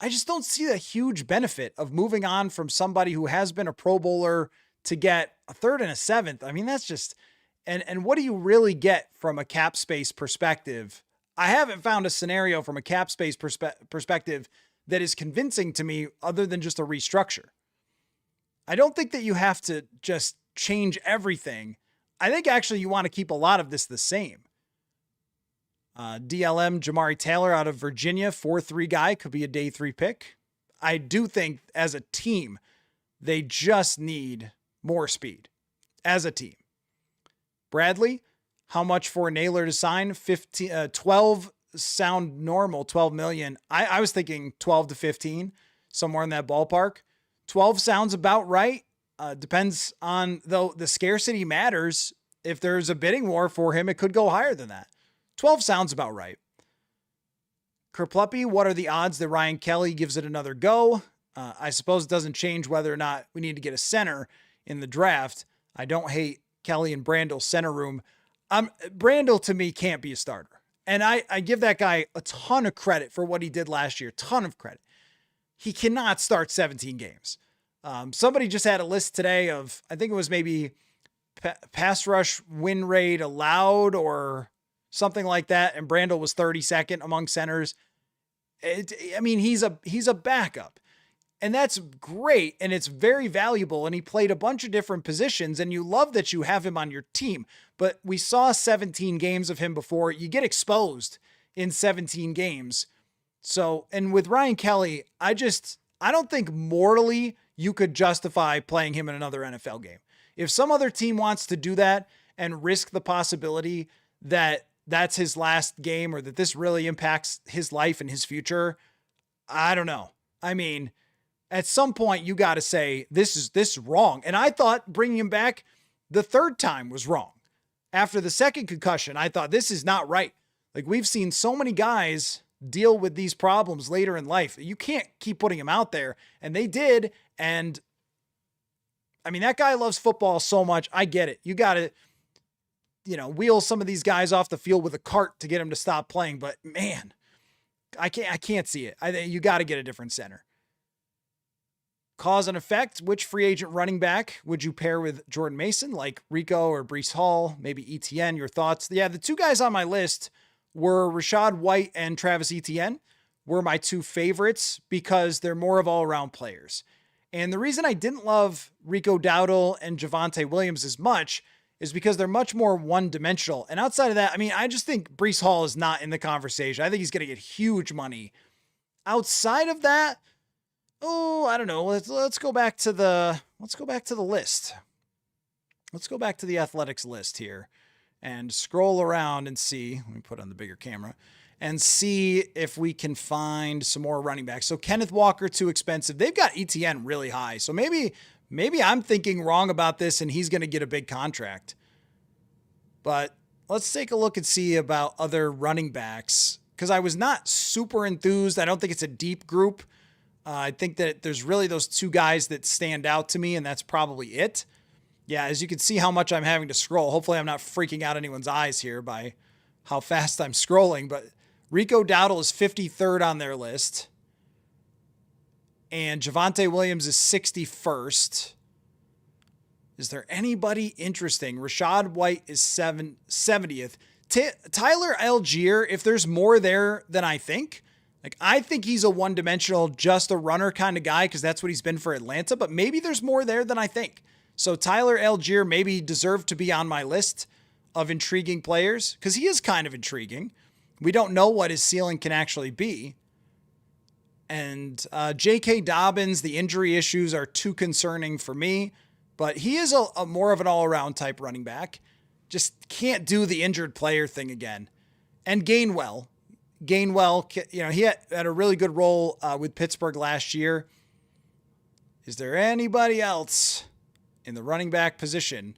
I just don't see the huge benefit of moving on from somebody who has been a Pro Bowler to get a 3rd and a 7th. I mean, that's just, and what do you really get from a cap space perspective? I haven't found a scenario from a cap space perspective that is convincing to me other than just a restructure. I don't think that you have to just change everything. I think actually you want to keep a lot of this the same. DLM Jamari Taylor out of Virginia, 4-3 guy, could be a day 3 pick. I do think as a team, they just need more speed as a team. Bradley, how much for Naylor to sign? 12 sound normal, 12 million. I was thinking 12 to 15, somewhere in that ballpark. 12 sounds about right. Depends on, though, the scarcity matters. If there's a bidding war for him, it could go higher than that. 12 sounds about right. Kerpluppy, what are the odds that Ryan Kelly gives it another go? I suppose it doesn't change whether or not we need to get a center in the draft. I don't hate Kelly and Brandle's center room. Brandle to me can't be a starter. And I give that guy a ton of credit for what he did last year. Ton of credit. He cannot start 17 games. Somebody just had a list today of, I think it was maybe pass rush win rate allowed or something like that. And Brandle was 32nd among centers. He's a backup. And that's great. And it's very valuable. And he played a bunch of different positions. And you love that you have him on your team. But we saw 17 games of him before. You get exposed in 17 games. So, and with Ryan Kelly, I don't think morally you could justify playing him in another NFL game. If some other team wants to do that and risk the possibility that that's his last game or that this really impacts his life and his future, I don't know. I mean, at some point you got to say, this is wrong. And I thought bringing him back the 3rd time was wrong. After the 2nd concussion, I thought this is not right. Like, we've seen so many guys deal with these problems later in life. You can't keep putting him out there. And they did. And I mean, that guy loves football so much. I get it. You got to, wheel some of these guys off the field with a cart to get them to stop playing. But man, I can't see it. I think you got to get a different center. Cause and effect. Which free agent running back would you pair with Jordan Mason, like Rico or Breece Hall, maybe ETN? Your thoughts? Yeah, the two guys on my list were Rachaad White and Travis Etienne were my two favorites because they're more of all-around players. And the reason I didn't love Rico Dowdle and Javonte Williams as much is because they're much more one-dimensional. And outside of that, I mean, I just think Breece Hall is not in the conversation. I think he's going to get huge money. Outside of that, I don't know. Let's go back to the list. Let's go back to the Athletics list here and scroll around and see. Let me put on the bigger camera and see if we can find some more running backs. So Kenneth Walker, too expensive. They've got ETN really high. So maybe I'm thinking wrong about this and he's going to get a big contract. But let's take a look and see about other running backs because I was not super enthused. I don't think it's a deep group. I think that there's really those two guys that stand out to me, and that's probably it. Yeah, as you can see how much I'm having to scroll. Hopefully I'm not freaking out anyone's eyes here by how fast I'm scrolling, but Rico Dowdle is 53rd on their list. And Javonte Williams is 61st. Is there anybody interesting? Rachaad White is 70th. Tyler Algier, if there's more there than I think, I think he's a one-dimensional, just a runner kind of guy because that's what he's been for Atlanta, but maybe there's more there than I think. So Tyler Algier maybe deserved to be on my list of intriguing players because he is kind of intriguing. We don't know what his ceiling can actually be. And J.K. Dobbins, the injury issues are too concerning for me, but he is a more of an all-around type running back. Just can't do the injured player thing again. And Gainwell, he had a really good role with Pittsburgh last year. Is there anybody else in the running back position?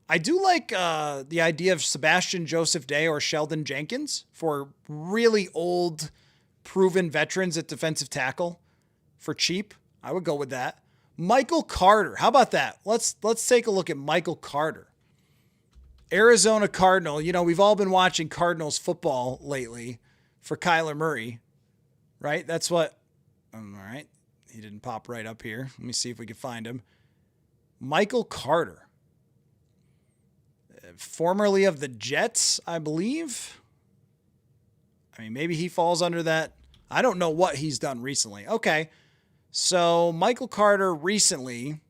I do like the idea of Sebastian Joseph Day or Sheldon Jenkins for really old, proven veterans at defensive tackle for cheap. I would go with that. Michael Carter. How about that? Let's take a look at Michael Carter. Arizona Cardinal. We've all been watching Cardinals football lately for Kyler Murray, right? That's what, all right. He didn't pop right up here. Let me see if we can find him. Michael Carter, formerly of the Jets, I believe. I mean, maybe he falls under that. I don't know what he's done recently. Okay. So Michael Carter recently,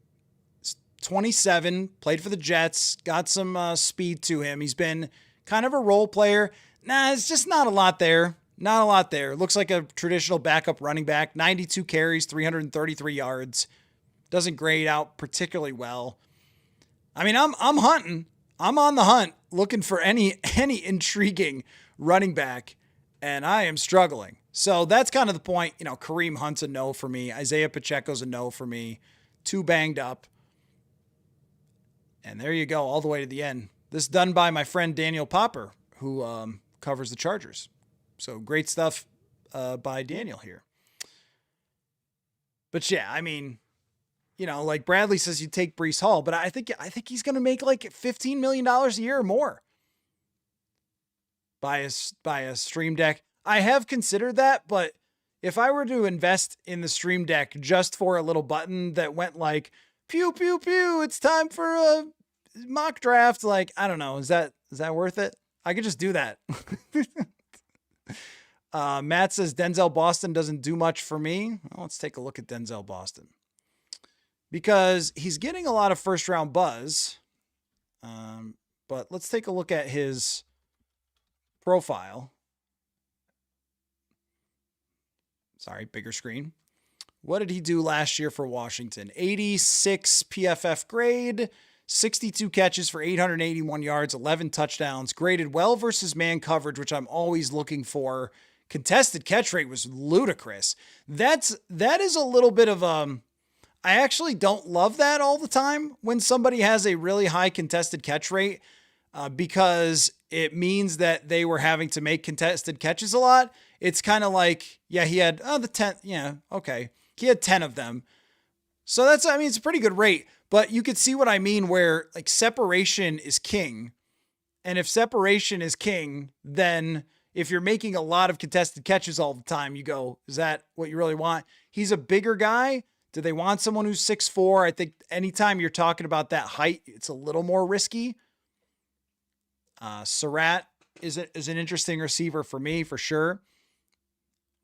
27, played for the Jets, got some speed to him. He's been kind of a role player. It's just not a lot there. Not a lot there. Looks like a traditional backup running back. 92 carries, 333 yards. Doesn't grade out particularly well. I mean, I'm hunting. I'm on the hunt looking for any intriguing running back, and I am struggling. So that's kind of the point. Kareem Hunt's a no for me. Isaiah Pacheco's a no for me. Too banged up. And there you go, all the way to the end. This is done by my friend Daniel Popper, who covers the Chargers. So great stuff by Daniel here. But yeah, I mean, like Bradley says, you take Breece Hall, but I think he's going to make like $15 million a year or more by a Stream Deck. I have considered that, but if I were to invest in the Stream Deck just for a little button that went like, pew, pew, pew, it's time for a mock draft. Like, I don't know. Is that worth it? I could just do that. Matt says Denzel Boston doesn't do much for me. Well, let's take a look at Denzel Boston because he's getting a lot of first round buzz. But let's take a look at his profile. Sorry, bigger screen. What did he do last year for Washington? 86 PFF grade, 62 catches for 881 yards, 11 touchdowns, graded well versus man coverage, which I'm always looking for. Contested catch rate was ludicrous. That is a little bit of I actually don't love that all the time when somebody has a really high contested catch rate because it means that they were having to make contested catches a lot. It's kind of like, yeah, he had the 10. Yeah. Okay. He had 10 of them. So it's a pretty good rate, but you could see what I mean where like separation is king And if separation is king, then if you're making a lot of contested catches all the time, you go, is that what you really want? He's a bigger guy. Do they want someone who's 6'4"? I think anytime you're talking about that height, it's a little more risky. Surratt is an interesting receiver for me, for sure.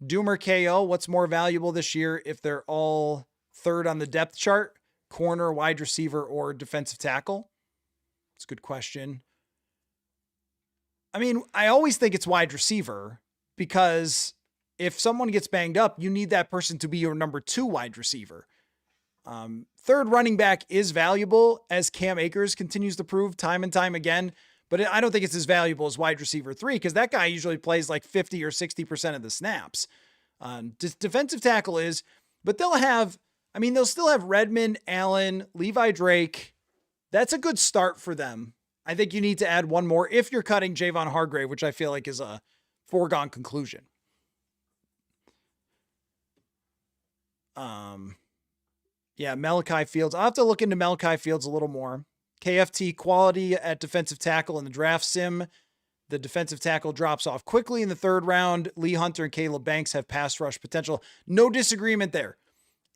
Doomer KO, what's more valuable this year if they're all third on the depth chart? Corner, wide receiver, or defensive tackle? It's a good question. I mean, I always think it's wide receiver because if someone gets banged up, you need that person to be your number 2 wide receiver. Third running back is valuable, as Cam Akers continues to prove time and time again, but I don't think it's as valuable as wide receiver 3 because that guy usually plays like 50 or 60% of the snaps. Defensive tackle is, but they'll still have Redmond, Allen, Levi Drake. That's a good start for them. I think you need to add one more if you're cutting Javon Hargrave, which I feel like is a foregone conclusion. Malachi Fields. I'll have to look into Malachi Fields a little more. KFT quality at defensive tackle in the draft sim. The defensive tackle drops off quickly in the 3rd round. Lee Hunter and Caleb Banks have pass rush potential. No disagreement there.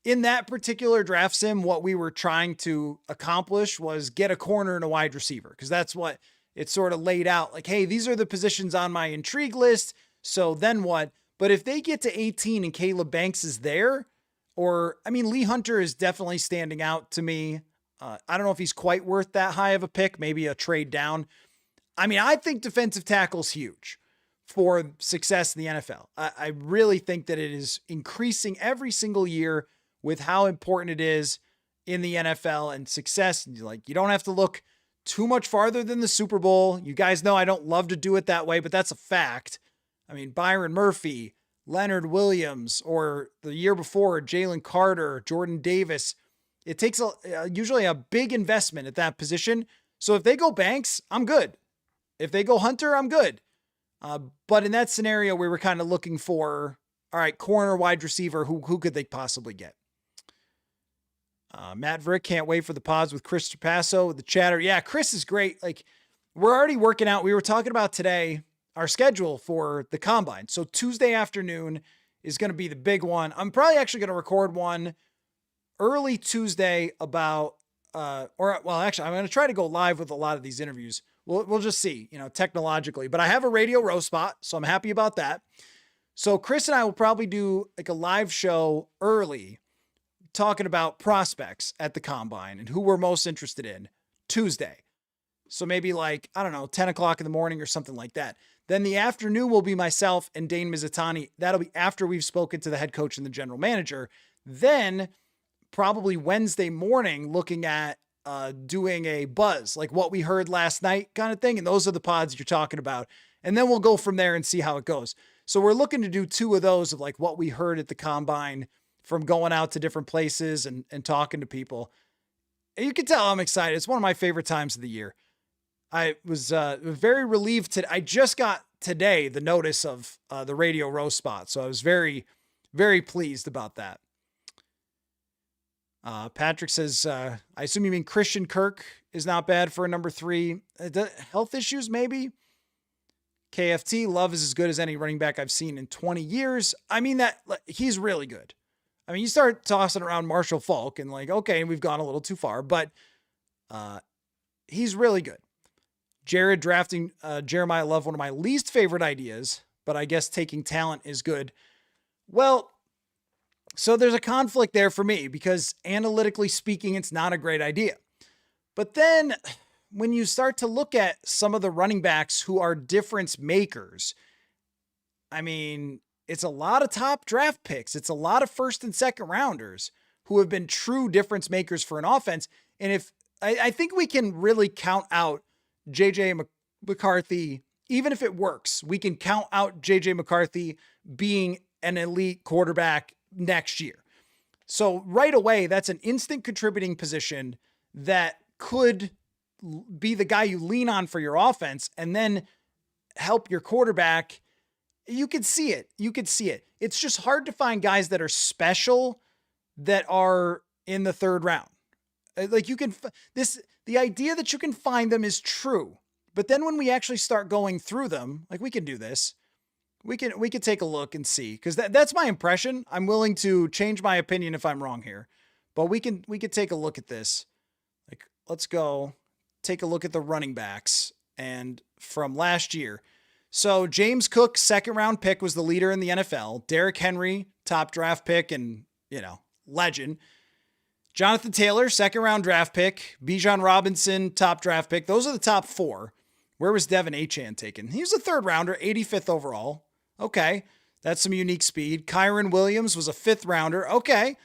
In that particular draft sim, what we were trying to accomplish was get a corner and a wide receiver, because that's what it sort of laid out. Like, hey, these are the positions on my intrigue list. So then what? But if they get to 18 and Caleb Banks is there, Lee Hunter is definitely standing out to me. I don't know if he's quite worth that high of a pick, maybe a trade down. I think defensive tackle is huge for success in the NFL. I really think that it is increasing every single year with how important it is in the NFL and success. Like, you don't have to look too much farther than the Super Bowl. You guys know I don't love to do it that way, but that's a fact. Byron Murphy, Leonard Williams, or the year before, Jalen Carter, Jordan Davis. It takes usually a big investment at that position. So if they go Banks, I'm good. If they go Hunter, I'm good. But in that scenario, we were kind of looking for, all right, corner, wide receiver, who could they possibly get? Matt Vrick, can't wait for the pods with Chris Trapasso, the chatter. Yeah, Chris is great. Like, we're already working out. We were talking about today, our schedule for the combine. So Tuesday afternoon is going to be the big one. I'm probably actually going to record one early Tuesday about, I'm going to try to go live with a lot of these interviews. We'll just see, technologically, but I have a radio row spot, so I'm happy about that. So Chris and I will probably do like a live show early talking about prospects at the combine and who we're most interested in Tuesday. So maybe 10 o'clock in the morning or something like that. Then the afternoon will be myself and Dane Mizutani. That'll be after we've spoken to the head coach and the general manager. Then probably Wednesday morning, looking at doing a buzz, like what we heard last night kind of thing. And those are the pods you're talking about. And then we'll go from there and see how it goes. So we're looking to do 2 of those of like what we heard at the combine from going out to different places and talking to people. And you can tell I'm excited. It's one of my favorite times of the year. I was very relieved I just got today the notice of the radio row spot. So I was very, very pleased about that. Patrick says, I assume you mean Christian Kirk is not bad for a number 3. Health issues, maybe? KFT, Love is as good as any running back I've seen in 20 years. He's really good. You start tossing around Marshall Faulk and okay, we've gone a little too far, but he's really good. Jared drafting Jeremiah Love, one of my least favorite ideas, but I guess taking talent is good. Well, so there's a conflict there for me because analytically speaking, it's not a great idea. But then when you start to look at some of the running backs who are difference makers, it's a lot of top draft picks. It's a lot of 1st and 2nd rounders who have been true difference makers for an offense. And if I think we can really count out JJ McCarthy, even if it works, we can count out JJ McCarthy being an elite quarterback next year. So right away, that's an instant contributing position that could be the guy you lean on for your offense and then help your quarterback. You could see it. It's just hard to find guys that are special that are in the 3rd round. The idea that you can find them is true. But then when we actually start going through them, like we can do this, we can take a look and see, because that's my impression. I'm willing to change my opinion if I'm wrong here, but we could take a look at this. Like, let's go take a look at the running backs and from last year. So James Cook, second round pick, was the leader in the NFL. Derrick Henry, top draft pick and, legend. Jonathan Taylor, second round draft pick. Bijan Robinson, top draft pick. Those are the top four. Where was Devin Achane taken? He was a third rounder, 85th overall. Okay, that's some unique speed. Kyron Williams was a fifth rounder. Okay.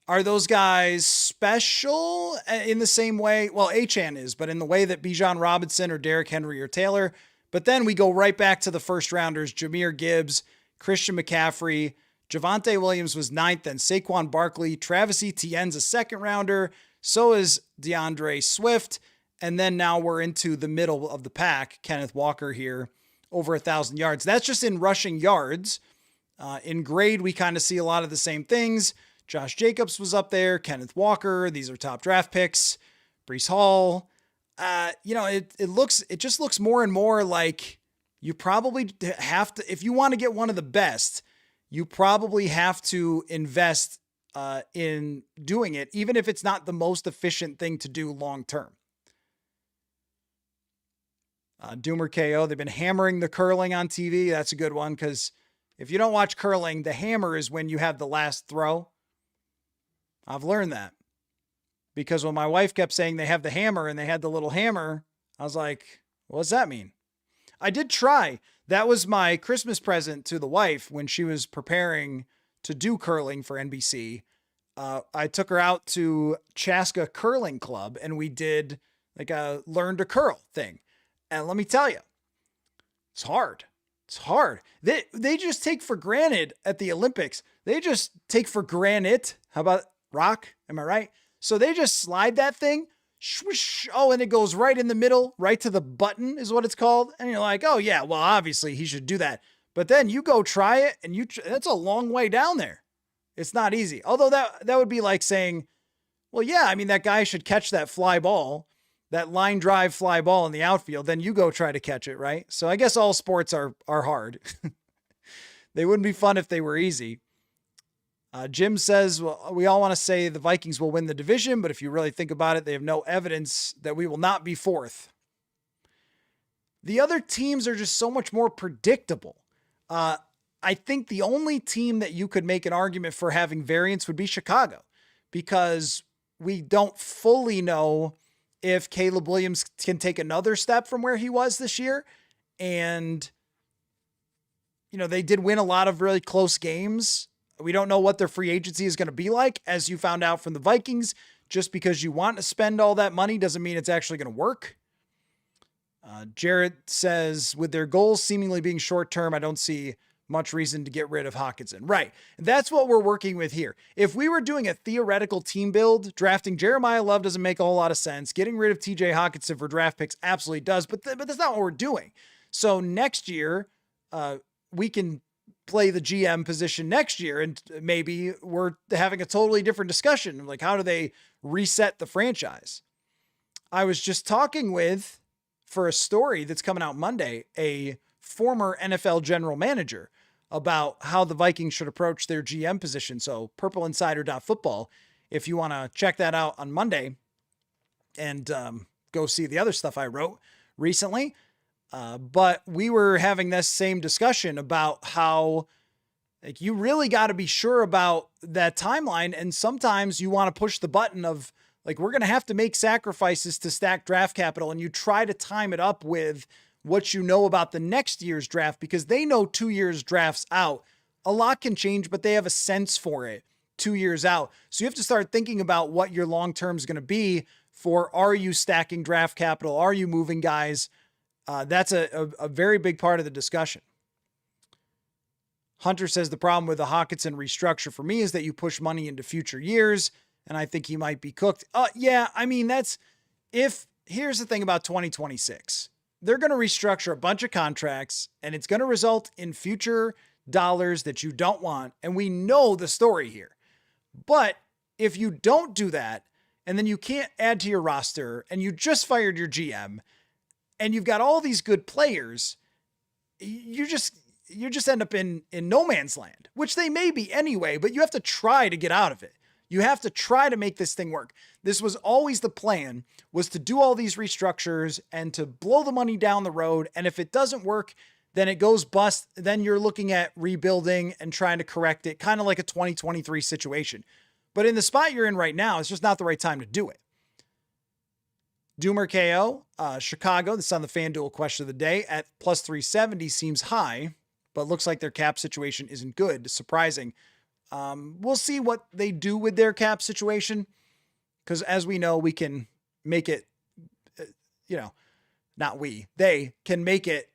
Are those guys special in the same way? Well, Achane is, but in the way that Bijan Robinson or Derrick Henry or Taylor. But then we go right back to the first rounders, Jahmyr Gibbs, Christian McCaffrey, Javonte Williams was ninth, and Saquon Barkley. Travis Etienne's a second rounder. So is DeAndre Swift. And then now we're into the middle of the pack. Kenneth Walker here, over 1,000 yards. That's just in rushing yards. In grade, we kind of see a lot of the same things. Josh Jacobs was up there. Kenneth Walker. These are top draft picks. Breece Hall. It just looks more and more like you probably have to, if you want to get one of the best, you probably have to invest in doing it, even if it's not the most efficient thing to do long term. Doomer KO, they've been hammering the curling on TV. That's a good one, because if you don't watch curling, the hammer is when you have the last throw. I've learned that. Because when my wife kept saying they have the hammer and they had the little hammer, I was like, what does that mean? I did try. That was my Christmas present to the wife when she was preparing to do curling for NBC. I took her out to Chaska Curling Club and we did like a learn to curl thing. And let me tell you, it's hard. It's hard. They just take for granted at the Olympics. They just take for granted. How about rock? Am I right? So they just slide that thing. Swoosh, and it goes right in the middle, right to the button is what it's called. And you're like, oh yeah, well, obviously he should do that. But then you go try it and that's a long way down there. It's not easy. Although that would be like saying, well, yeah, I mean, that guy should catch that fly ball, that line drive fly ball in the outfield. Then you go try to catch it. Right. So I guess all sports are hard. They wouldn't be fun if they were easy. Jim says, well, we all want to say the Vikings will win the division, but if you really think about it, they have no evidence that we will not be fourth. The other teams are just so much more predictable. I think the only team that you could make an argument for having variance would be Chicago, because we don't fully know if Caleb Williams can take another step from where he was this year. And, they did win a lot of really close games. We don't know what their free agency is going to be like, as you found out from the Vikings. Just because you want to spend all that money doesn't mean it's actually going to work. Jared says, with their goals seemingly being short-term, I don't see much reason to get rid of Hawkinson. Right. That's what we're working with here. If we were doing a theoretical team build, drafting Jeremiah Love doesn't make a whole lot of sense. Getting rid of TJ Hawkinson for draft picks absolutely does, but that's not what we're doing. So next year, we can play the GM position next year, and maybe we're having a totally different discussion. Like, how do they reset the franchise? I was just talking with, for a story that's coming out Monday, a former NFL general manager about how the Vikings should approach their GM position. So purpleinsider.football, if you want to check that out on Monday and go see the other stuff I wrote recently. But we were having this same discussion about how, like, you really got to be sure about that timeline. And sometimes you want to push the button of, like, we're going to have to make sacrifices to stack draft capital. And you try to time it up with what you know about the next year's draft, because they know 2 years drafts out. A lot can change, but they have a sense for it 2 years out. So you have to start thinking about what your long-term is going to be for, are you stacking draft capital? Are you moving guys? That's a very big part of the discussion. Hunter says the problem with the Hawkinson restructure for me is that you push money into future years, and I think he might be cooked. Yeah, I mean, here's the thing about 2026. They're going to restructure a bunch of contracts, and it's going to result in future dollars that you don't want. And we know the story here. But if you don't do that, and then you can't add to your roster, and you just fired your GM, and you've got all these good players, you just end up in no man's land, which they may be anyway, but you have to try to get out of it. You have to try to make this thing work. This was always the plan, was to do all these restructures and to blow the money down the road. And if it doesn't work, then it goes bust. Then you're looking at rebuilding and trying to correct it, kind of like a 2023 situation. But in the spot you're in right now, it's just not the right time to do it. Doomer KO, Chicago, this is on the FanDuel question of the day, at plus 370 seems high, but looks like their cap situation isn't good. Surprising. We'll see what they do with their cap situation, because as we know, we can make it, they can make it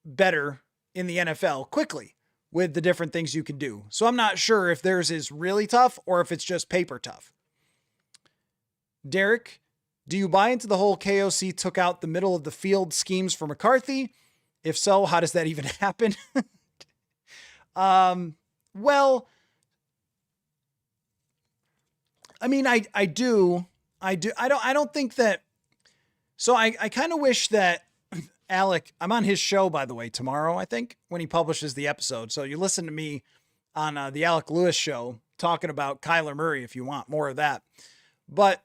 better in the NFL quickly with the different things you can do. So I'm not sure if theirs is really tough or if it's just paper tough. Derek, do you buy into the whole KOC took out the middle of the field schemes for McCarthy? If so, how does that even happen? Well, I mean, I do. I don't think that. So I kind of wish that Alec, I'm on his show, by the way, tomorrow, I think, when he publishes the episode. So you listen to me on the Alec Lewis show talking about Kyler Murray if you want more of that. But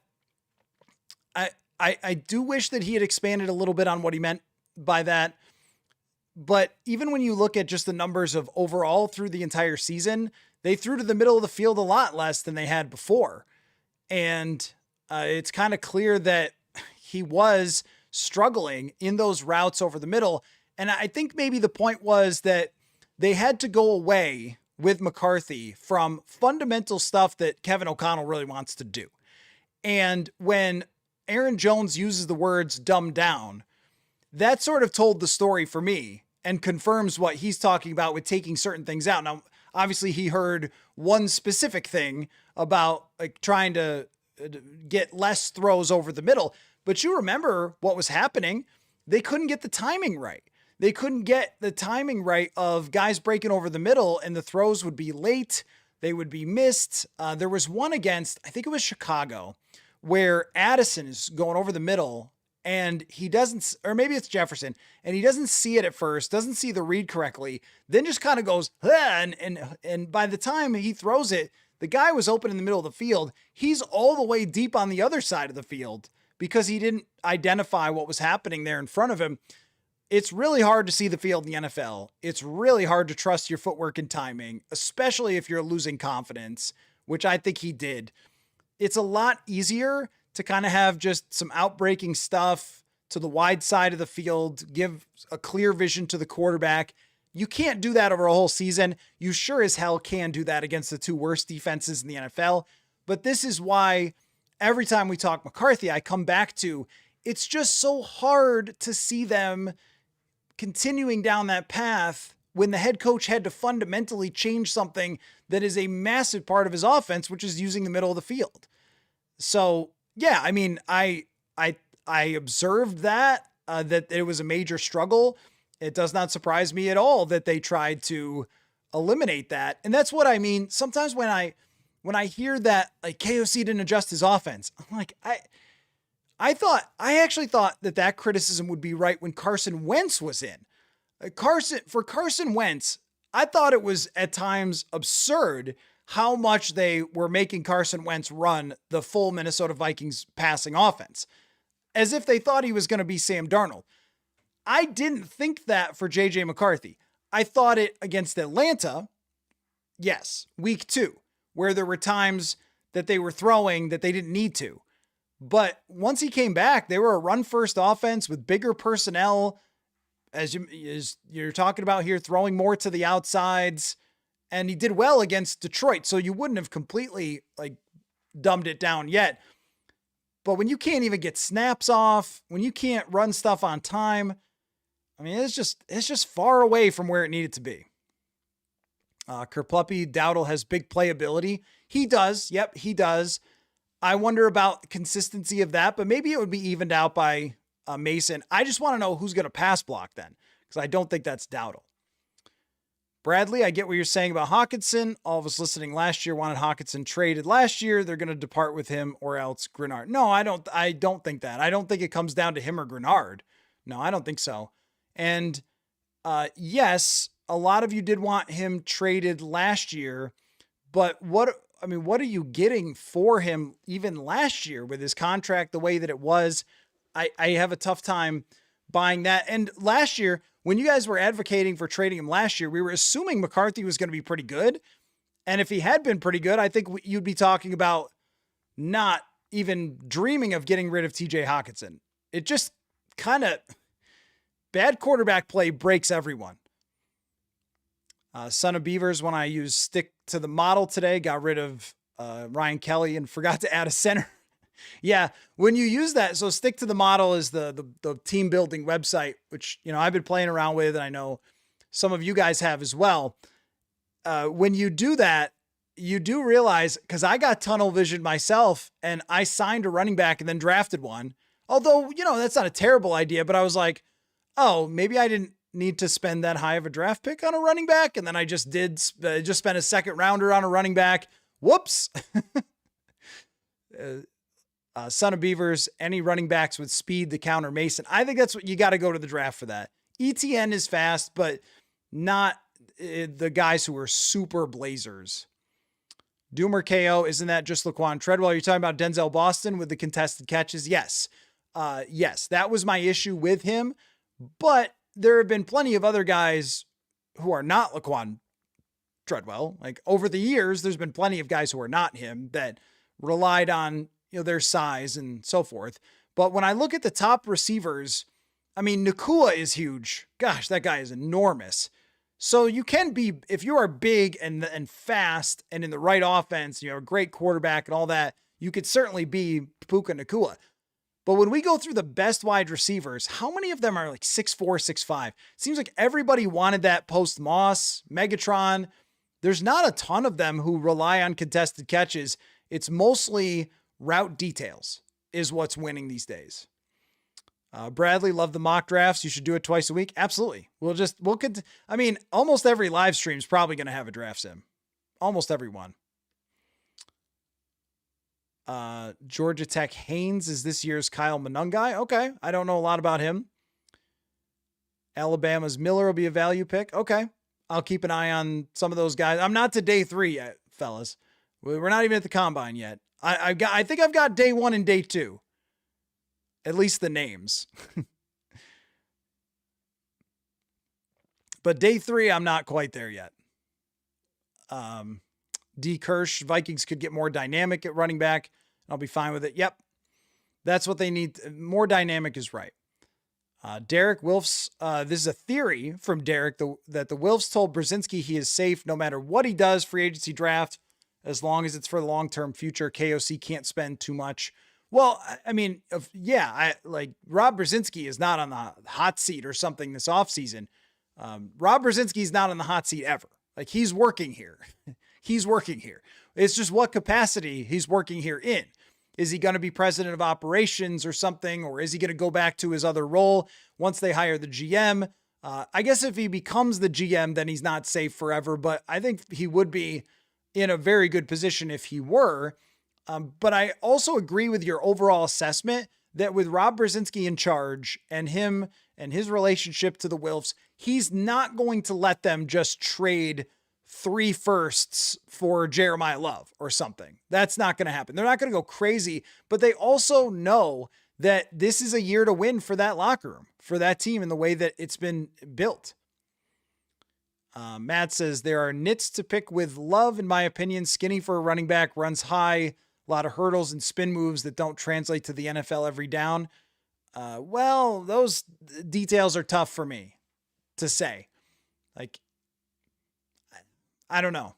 I do wish that he had expanded a little bit on what he meant by that. But even when you look at just the numbers of overall through the entire season, they threw to the middle of the field a lot less than they had before. And it's kind of clear that he was struggling in those routes over the middle. And I think maybe the point was that they had to go away with McCarthy from fundamental stuff that Kevin O'Connell really wants to do. And when Aaron Jones uses the words dumb down, that sort of told the story for me and confirms what he's talking about with taking certain things out. Now, obviously he heard one specific thing about like trying to get less throws over the middle, but you remember what was happening. They couldn't get the timing right. They couldn't get the timing right of guys breaking over the middle, and the throws would be late. They would be missed. There was one against, I think it was Chicago, where Addison is going over the middle and he doesn't, or maybe it's Jefferson, and he doesn't see it at first, doesn't see the read correctly, then just kind of goes, and by the time he throws it, the guy was open in the middle of the field. He's all the way deep on the other side of the field because he didn't identify what was happening there in front of him. It's really hard to see the field in the NFL. It's really hard to trust your footwork and timing, especially if you're losing confidence, which I think he did. It's a lot easier to kind of have just some outbreaking stuff to the wide side of the field, give a clear vision to the quarterback. You can't do that over a whole season. You sure as hell can do that against the two worst defenses in the NFL. But this is why every time we talk McCarthy, I come back to, it's just so hard to see them continuing down that path when the head coach had to fundamentally change something that is a massive part of his offense, which is using the middle of the field. So yeah, I mean, I observed that it was a major struggle. It does not surprise me at all that they tried to eliminate that. And that's what I mean. Sometimes when I hear that like KOC didn't adjust his offense, I'm like, I actually thought that criticism would be right when Carson Wentz was in. Carson Wentz, I thought it was at times absurd how much they were making Carson Wentz run the full Minnesota Vikings passing offense, as if they thought he was going to be Sam Darnold. I didn't think that for JJ McCarthy. I thought it against Atlanta. Yes. Week 2, where there were times that they were throwing that they didn't need to. But once he came back, they were a run first offense with bigger personnel, as you're talking about here, throwing more to the outsides, and he did well against Detroit. So you wouldn't have completely like dumbed it down yet. But when you can't even get snaps off, when you can't run stuff on time, I mean, it's just far away from where it needed to be. Kerpluppy, Dowdle has big playability. He does. Yep, he does. I wonder about consistency of that, but maybe it would be evened out by Mason. I just want to know who's going to pass block then, because I don't think that's Dowdle. Bradley, I get what you're saying about Hawkinson. All of us listening last year wanted Hawkinson traded last year. They're going to depart with him or else Grenard. No, I don't think that. I don't think it comes down to him or Grenard, No, I don't think so. And yes, a lot of you did want him traded last year, but what are you getting for him even last year with his contract the way that it was? I have a tough time buying that. And last year, when you guys were advocating for trading him last year, we were assuming McCarthy was going to be pretty good. And if he had been pretty good, I think you'd be talking about not even dreaming of getting rid of TJ Hawkinson. It just kind of bad quarterback play breaks everyone. Son of Beavers, when I used stick to the model today, got rid of Ryan Kelly and forgot to add a center. Yeah, when you use that, so stick to the model is the team building website, which, you know, I've been playing around with, and I know some of you guys have as well. When you do that, you do realize, because I got tunnel vision myself and I signed a running back and then drafted one. Although, you know, that's not a terrible idea, but I was like, oh, maybe I didn't need to spend that high of a draft pick on a running back. And then I just just spent a second rounder on a running back. Whoops. Son of Beavers, any running backs with speed to counter Mason. I think that's what you got to go to the draft for that. ETN is fast, but not the guys who are super blazers. Doomer KO, isn't that just Laquan Treadwell? You're talking about Denzel Boston with the contested catches? Yes. Yes, that was my issue with him. But there have been plenty of other guys who are not Laquan Treadwell. Like over the years, there's been plenty of guys who are not him that relied on, you know, their size and so forth. But when I look at the top receivers, I mean, Nakua is huge. Gosh, that guy is enormous. So you can be, if you are big and fast and in the right offense, you know, a great quarterback and all that, you could certainly be Puka Nakua. But when we go through the best wide receivers, how many of them are like 6'4", 6'5"? It seems like everybody wanted that post Moss, Megatron. There's not a ton of them who rely on contested catches. It's mostly route details is what's winning these days. Bradley, love the mock drafts. You should do it twice a week. Absolutely. I mean, almost every live stream is probably going to have a draft sim. Almost every one. Georgia Tech Haynes is this year's Kyle Monungai. Okay. I don't know a lot about him. Alabama's Miller will be a value pick. Okay. I'll keep an eye on some of those guys. I'm not to day 3 yet, fellas. We're not even at the combine yet. I think I've got day 1 and day 2. At least the names. But day 3, I'm not quite there yet. D. Kirsch, Vikings could get more dynamic at running back. I'll be fine with it. Yep. That's what they need. More dynamic is right. Derek Wilfs, this is a theory from Derek that the Wilfs told Brzezinski he is safe no matter what he does free agency draft, as long as it's for the long-term future. KOC can't spend too much. Well, I mean, Rob Brzezinski is not on the hot seat or something this offseason. Rob Brzezinski is not on the hot seat ever. Like, he's working here. He's working here. It's just what capacity he's working here in. Is he going to be president of operations or something? Or is he going to go back to his other role once they hire the GM? I guess if he becomes the GM, then he's not safe forever. But I think he would be in a very good position if he were. But I also agree with your overall assessment that with Rob Brzezinski in charge and him and his relationship to the Wilfs, he's not going to let them just trade 3 firsts for Jeremiah Love or something. That's not going to happen. They're not going to go crazy, but they also know that this is a year to win for that locker room, for that team in the way that it's been built. Matt says there are nits to pick with Love, in my opinion. Skinny for a running back, runs high, a lot of hurdles and spin moves that don't translate to the NFL every down. Well, those details are tough for me to say. Like, I don't know.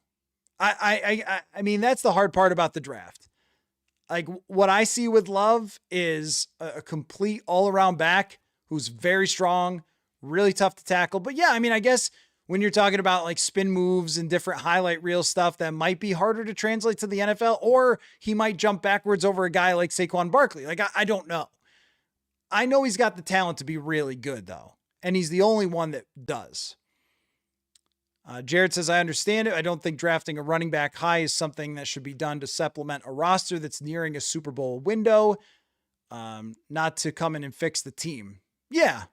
I mean, that's the hard part about the draft. Like, what I see with Love is a complete all-around back who's very strong, really tough to tackle. But yeah, I mean, I guess when you're talking about like spin moves and different highlight reel stuff, that might be harder to translate to the NFL, or he might jump backwards over a guy like Saquon Barkley. Like, I don't know. I know he's got the talent to be really good though. And he's the only one that does. Jared says, I understand it. I don't think drafting a running back high is something that should be done to supplement a roster that's nearing a Super Bowl window, not to come in and fix the team. Yeah,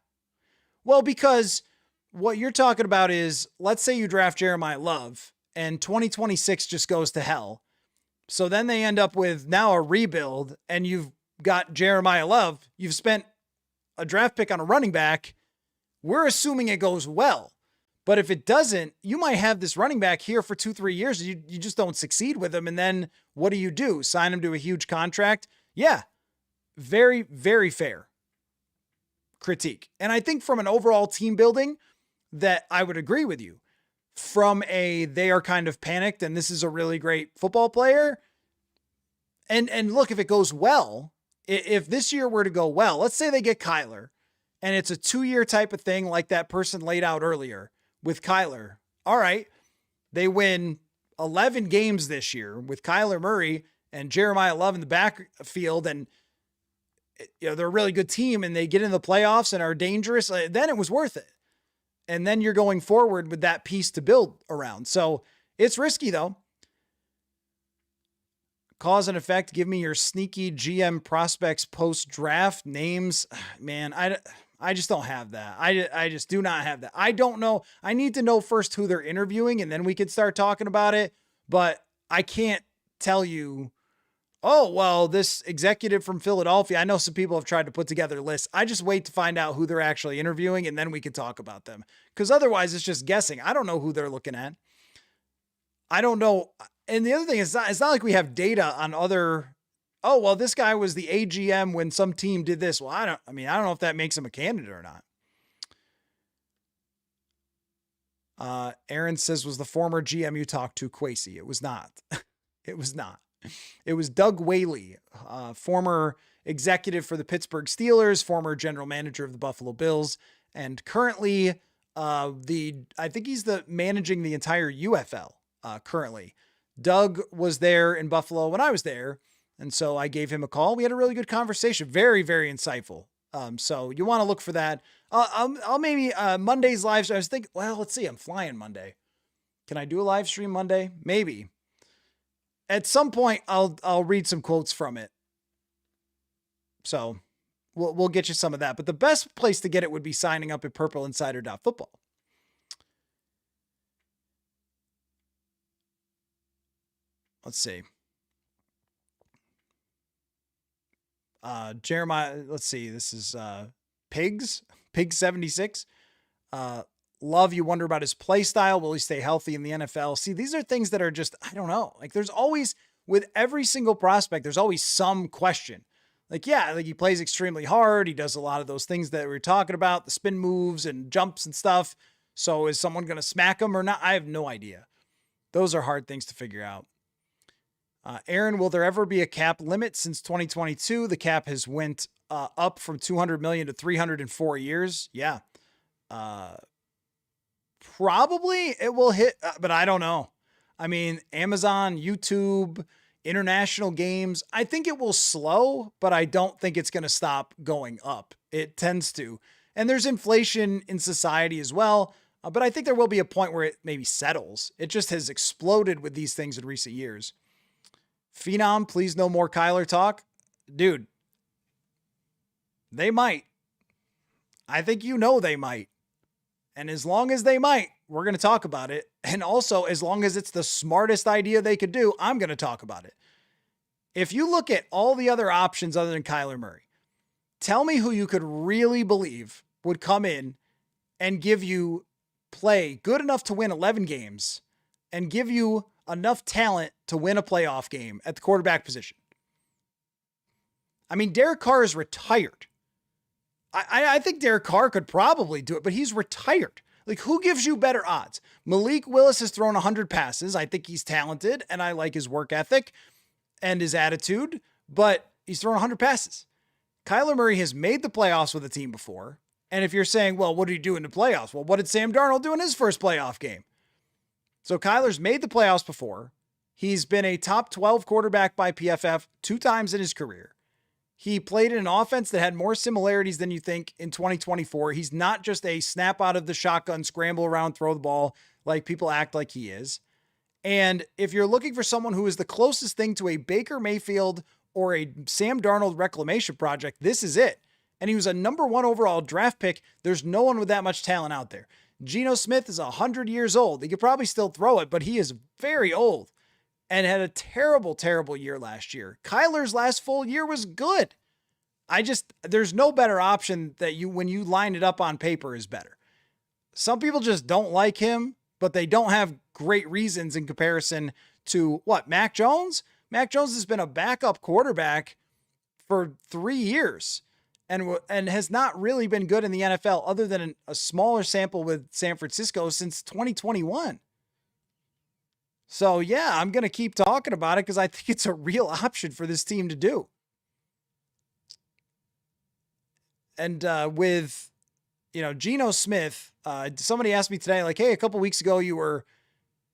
Well, because what you're talking about is, let's say you draft Jeremiah Love and 2026 just goes to hell. So then they end up with now a rebuild and you've got Jeremiah Love. You've spent a draft pick on a running back. We're assuming it goes well. But if it doesn't, you might have this running back here for 2-3 years. You just don't succeed with him. And then what do? Sign him to a huge contract? Yeah. Very, very fair critique. And I think from an overall team building that I would agree with you. From they are kind of panicked and this is a really great football player. And look, if it goes well, if this year were to go well, let's say they get Kyler and it's a 2-year type of thing like that person laid out earlier with Kyler. All right. They win 11 games this year with Kyler Murray and Jeremiah Love in the backfield. And they're a really good team and they get in the playoffs and are dangerous. Then it was worth it. And then you're going forward with that piece to build around. So it's risky though. Cause and effect. Give me your sneaky GM prospects post-draft names. Man, I just don't have that. I just do not have that. I don't know. I need to know first who they're interviewing and then we could start talking about it. But I can't tell you, oh, well, this executive from Philadelphia, I know some people have tried to put together lists. I just wait to find out who they're actually interviewing and then we can talk about them. Because otherwise it's just guessing. I don't know who they're looking at. I don't know. And the other thing is, it's not like we have data on other, oh, well, this guy was the AGM when some team did this. Well, I don't know if that makes him a candidate or not. Aaron says, was the former GM you talked to Kwesi? It was not. It was not. It was Doug Whaley, former executive for the Pittsburgh Steelers, former general manager of the Buffalo Bills, and currently I think he's managing the entire UFL currently. Doug was there in Buffalo when I was there. And so I gave him a call. We had a really good conversation. Very, very insightful. So you want to look for that. I'll maybe Monday's live stream. I was thinking, well, let's see. I'm flying Monday. Can I do a live stream Monday? Maybe. At some point, I'll read some quotes from it. So we'll get you some of that. But the best place to get it would be signing up at purpleinsider.football. Let's see. Jeremiah, let's see. This is Pig 76. Love, you wonder about his play style. Will he stay healthy in the NFL? See, these are things that are just, I don't know. Like there's always, with every single prospect, there's always some question. Like, yeah, like he plays extremely hard. He does a lot of those things that we were talking about, the spin moves and jumps and stuff. So is someone going to smack him or not? I have no idea. Those are hard things to figure out. Aaron, will there ever be a cap limit? Since 2022, the cap has went up from 200 million to 304 years. Yeah. Probably it will hit, but I don't know. I mean, Amazon, YouTube, international games, I think it will slow, but I don't think it's going to stop going up. It tends to. And there's inflation in society as well. But I think there will be a point where it maybe settles. It just has exploded with these things in recent years. Phenom, please no more Kyler talk. Dude, they might. I think they might. And as long as they might, we're going to talk about it. And also, as long as it's the smartest idea they could do, I'm going to talk about it. If you look at all the other options other than Kyler Murray, tell me who you could really believe would come in and give you play good enough to win 11 games and give you enough talent to win a playoff game at the quarterback position. I mean, Derek Carr is retired. I think Derek Carr could probably do it, but he's retired. Like, who gives you better odds? Malik Willis has thrown 100 passes. I think he's talented, and I like his work ethic and his attitude, but he's thrown 100 passes. Kyler Murray has made the playoffs with a team before, and if you're saying, well, what did he do in the playoffs? Well, what did Sam Darnold do in his first playoff game? So Kyler's made the playoffs before. He's been a top 12 quarterback by PFF 2 times in his career. He played in an offense that had more similarities than you think in 2024. He's not just a snap out of the shotgun, scramble around, throw the ball like people act like he is. And if you're looking for someone who is the closest thing to a Baker Mayfield or a Sam Darnold reclamation project, this is it. and he was a number 1 overall draft pick. There's no one with that much talent out there. Geno Smith is 100 years old. He could probably still throw it, but he is very old and had a terrible, terrible year last year. Kyler's last full year was good. There's no better option that when you line it up on paper is better. Some people just don't like him, but they don't have great reasons in comparison to what? Mac Jones? Mac Jones has been a backup quarterback for 3 years and has not really been good in the NFL other than a smaller sample with San Francisco since 2021. So yeah, I'm going to keep talking about it because I think it's a real option for this team to do. And with, Geno Smith, somebody asked me today, like, hey, a couple weeks ago, you were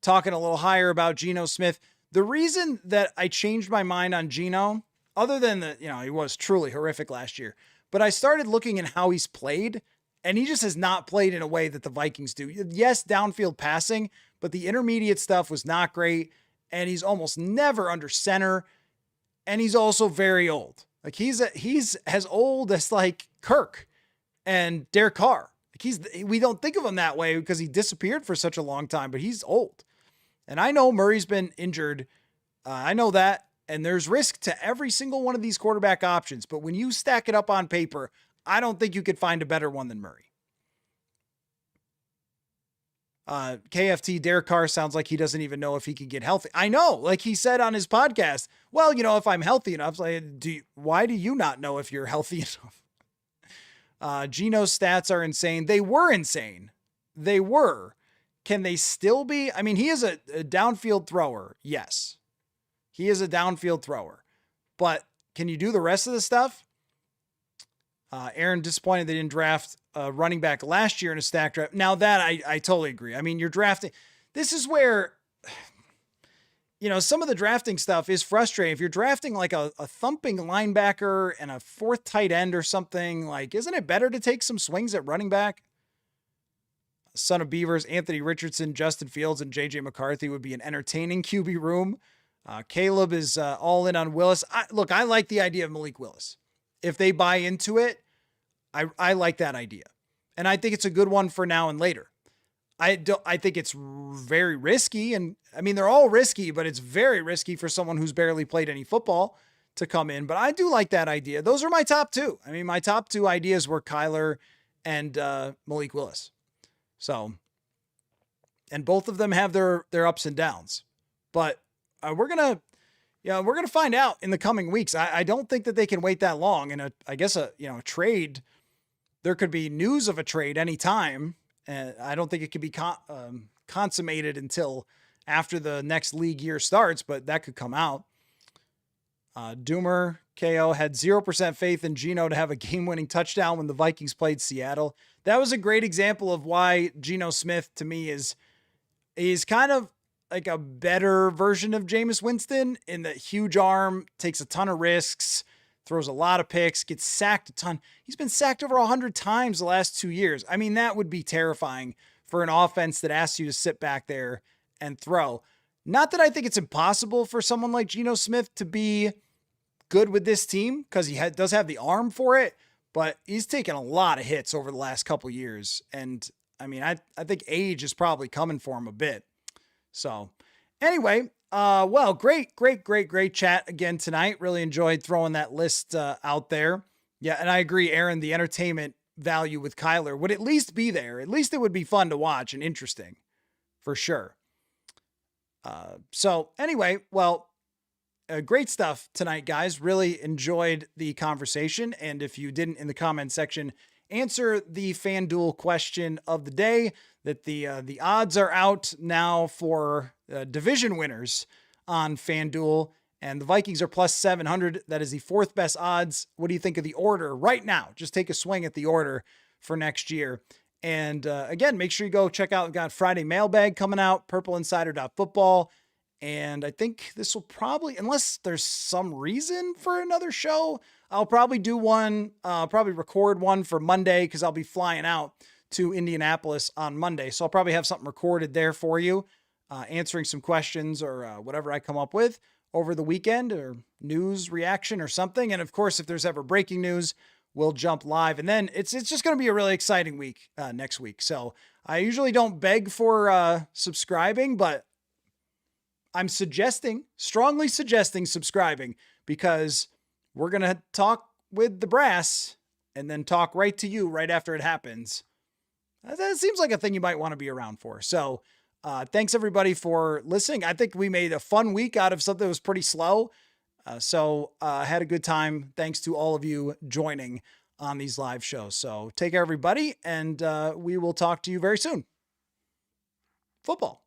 talking a little higher about Geno Smith. The reason that I changed my mind on Geno, other than that, he was truly horrific last year, but I started looking at how he's played, and he just has not played in a way that the Vikings do. Yes, downfield passing, but the intermediate stuff was not great, and he's almost never under center, and he's also very old. Like he's as old as like Kirk and Derek Carr. Like we don't think of him that way because he disappeared for such a long time, but he's old. And I know Murray's been injured. I know that. And there's risk to every single one of these quarterback options. But when you stack it up on paper, I don't think you could find a better one than Murray. KFT, Derek Carr sounds like he doesn't even know if he can get healthy. I know, like he said on his podcast, well, if I'm healthy enough, like, why do you not know if you're healthy enough? Geno's stats are insane. They were insane. They were. Can they still be? I mean, he is a downfield thrower. Yes. He is a downfield thrower. But can you do the rest of the stuff? Aaron, disappointed they didn't draft a running back last year in a stack draft. Now that I totally agree. I mean, you're drafting. This is where, some of the drafting stuff is frustrating. If you're drafting like a thumping linebacker and a 4th tight end or something, like, isn't it better to take some swings at running back? Son of Beavers, Anthony Richardson, Justin Fields, and JJ McCarthy would be an entertaining QB room. Caleb is all in on Willis. I like the idea of Malik Willis. If they buy into it, I like that idea. And I think it's a good one for now and later. I think it's very risky. And I mean, they're all risky, but it's very risky for someone who's barely played any football to come in. But I do like that idea. Those are my top 2. I mean, my top 2 ideas were Kyler and Malik Willis. So, and both of them have their ups and downs, but we're going to find out in the coming weeks. I don't think that they can wait that long. And I guess a trade, there could be news of a trade anytime. And I don't think it could be consummated until after the next league year starts, but that could come out. Doomer KO had 0% faith in Geno to have a game-winning touchdown when the Vikings played Seattle. That was a great example of why Geno Smith to me is kind of like a better version of Jameis Winston in the huge arm, takes a ton of risks, throws a lot of picks, gets sacked a ton. He's been sacked over 100 times the last 2 years. I mean, that would be terrifying for an offense that asks you to sit back there and throw. Not that I think it's impossible for someone like Geno Smith to be good with this team because he does have the arm for it, but he's taken a lot of hits over the last couple years. And I mean, I think age is probably coming for him a bit. So anyway, well, great chat again tonight. Really enjoyed throwing that list out there. Yeah. And I agree, Aaron, the entertainment value with Kyler would at least be there. At least it would be fun to watch and interesting for sure. So anyway, well, great stuff tonight, guys. Really enjoyed the conversation. And if you didn't in the comment section, answer the FanDuel question of the day, that the odds are out now for division winners on FanDuel, and the Vikings are plus 700. That is the 4th best odds. What do you think of the order right now? Just take a swing at the order for next year. And again, make sure you go check out, we've got Friday mailbag coming out, purpleinsider.football. And I think this will probably, unless there's some reason for another show, I'll probably do one, probably record one for Monday because I'll be flying out to Indianapolis on Monday. So I'll probably have something recorded there for you, answering some questions or whatever I come up with over the weekend, or news reaction or something. And of course, if there's ever breaking news, we'll jump live. And then it's just going to be a really exciting week next week. So I usually don't beg for subscribing, but I'm strongly suggesting subscribing, because we're going to talk with the brass and then talk right to you right after it happens. That seems like a thing you might want to be around for. So thanks everybody for listening. I think we made a fun week out of something that was pretty slow. So I had a good time. Thanks to all of you joining on these live shows. So take care, everybody. And we will talk to you very soon. Football.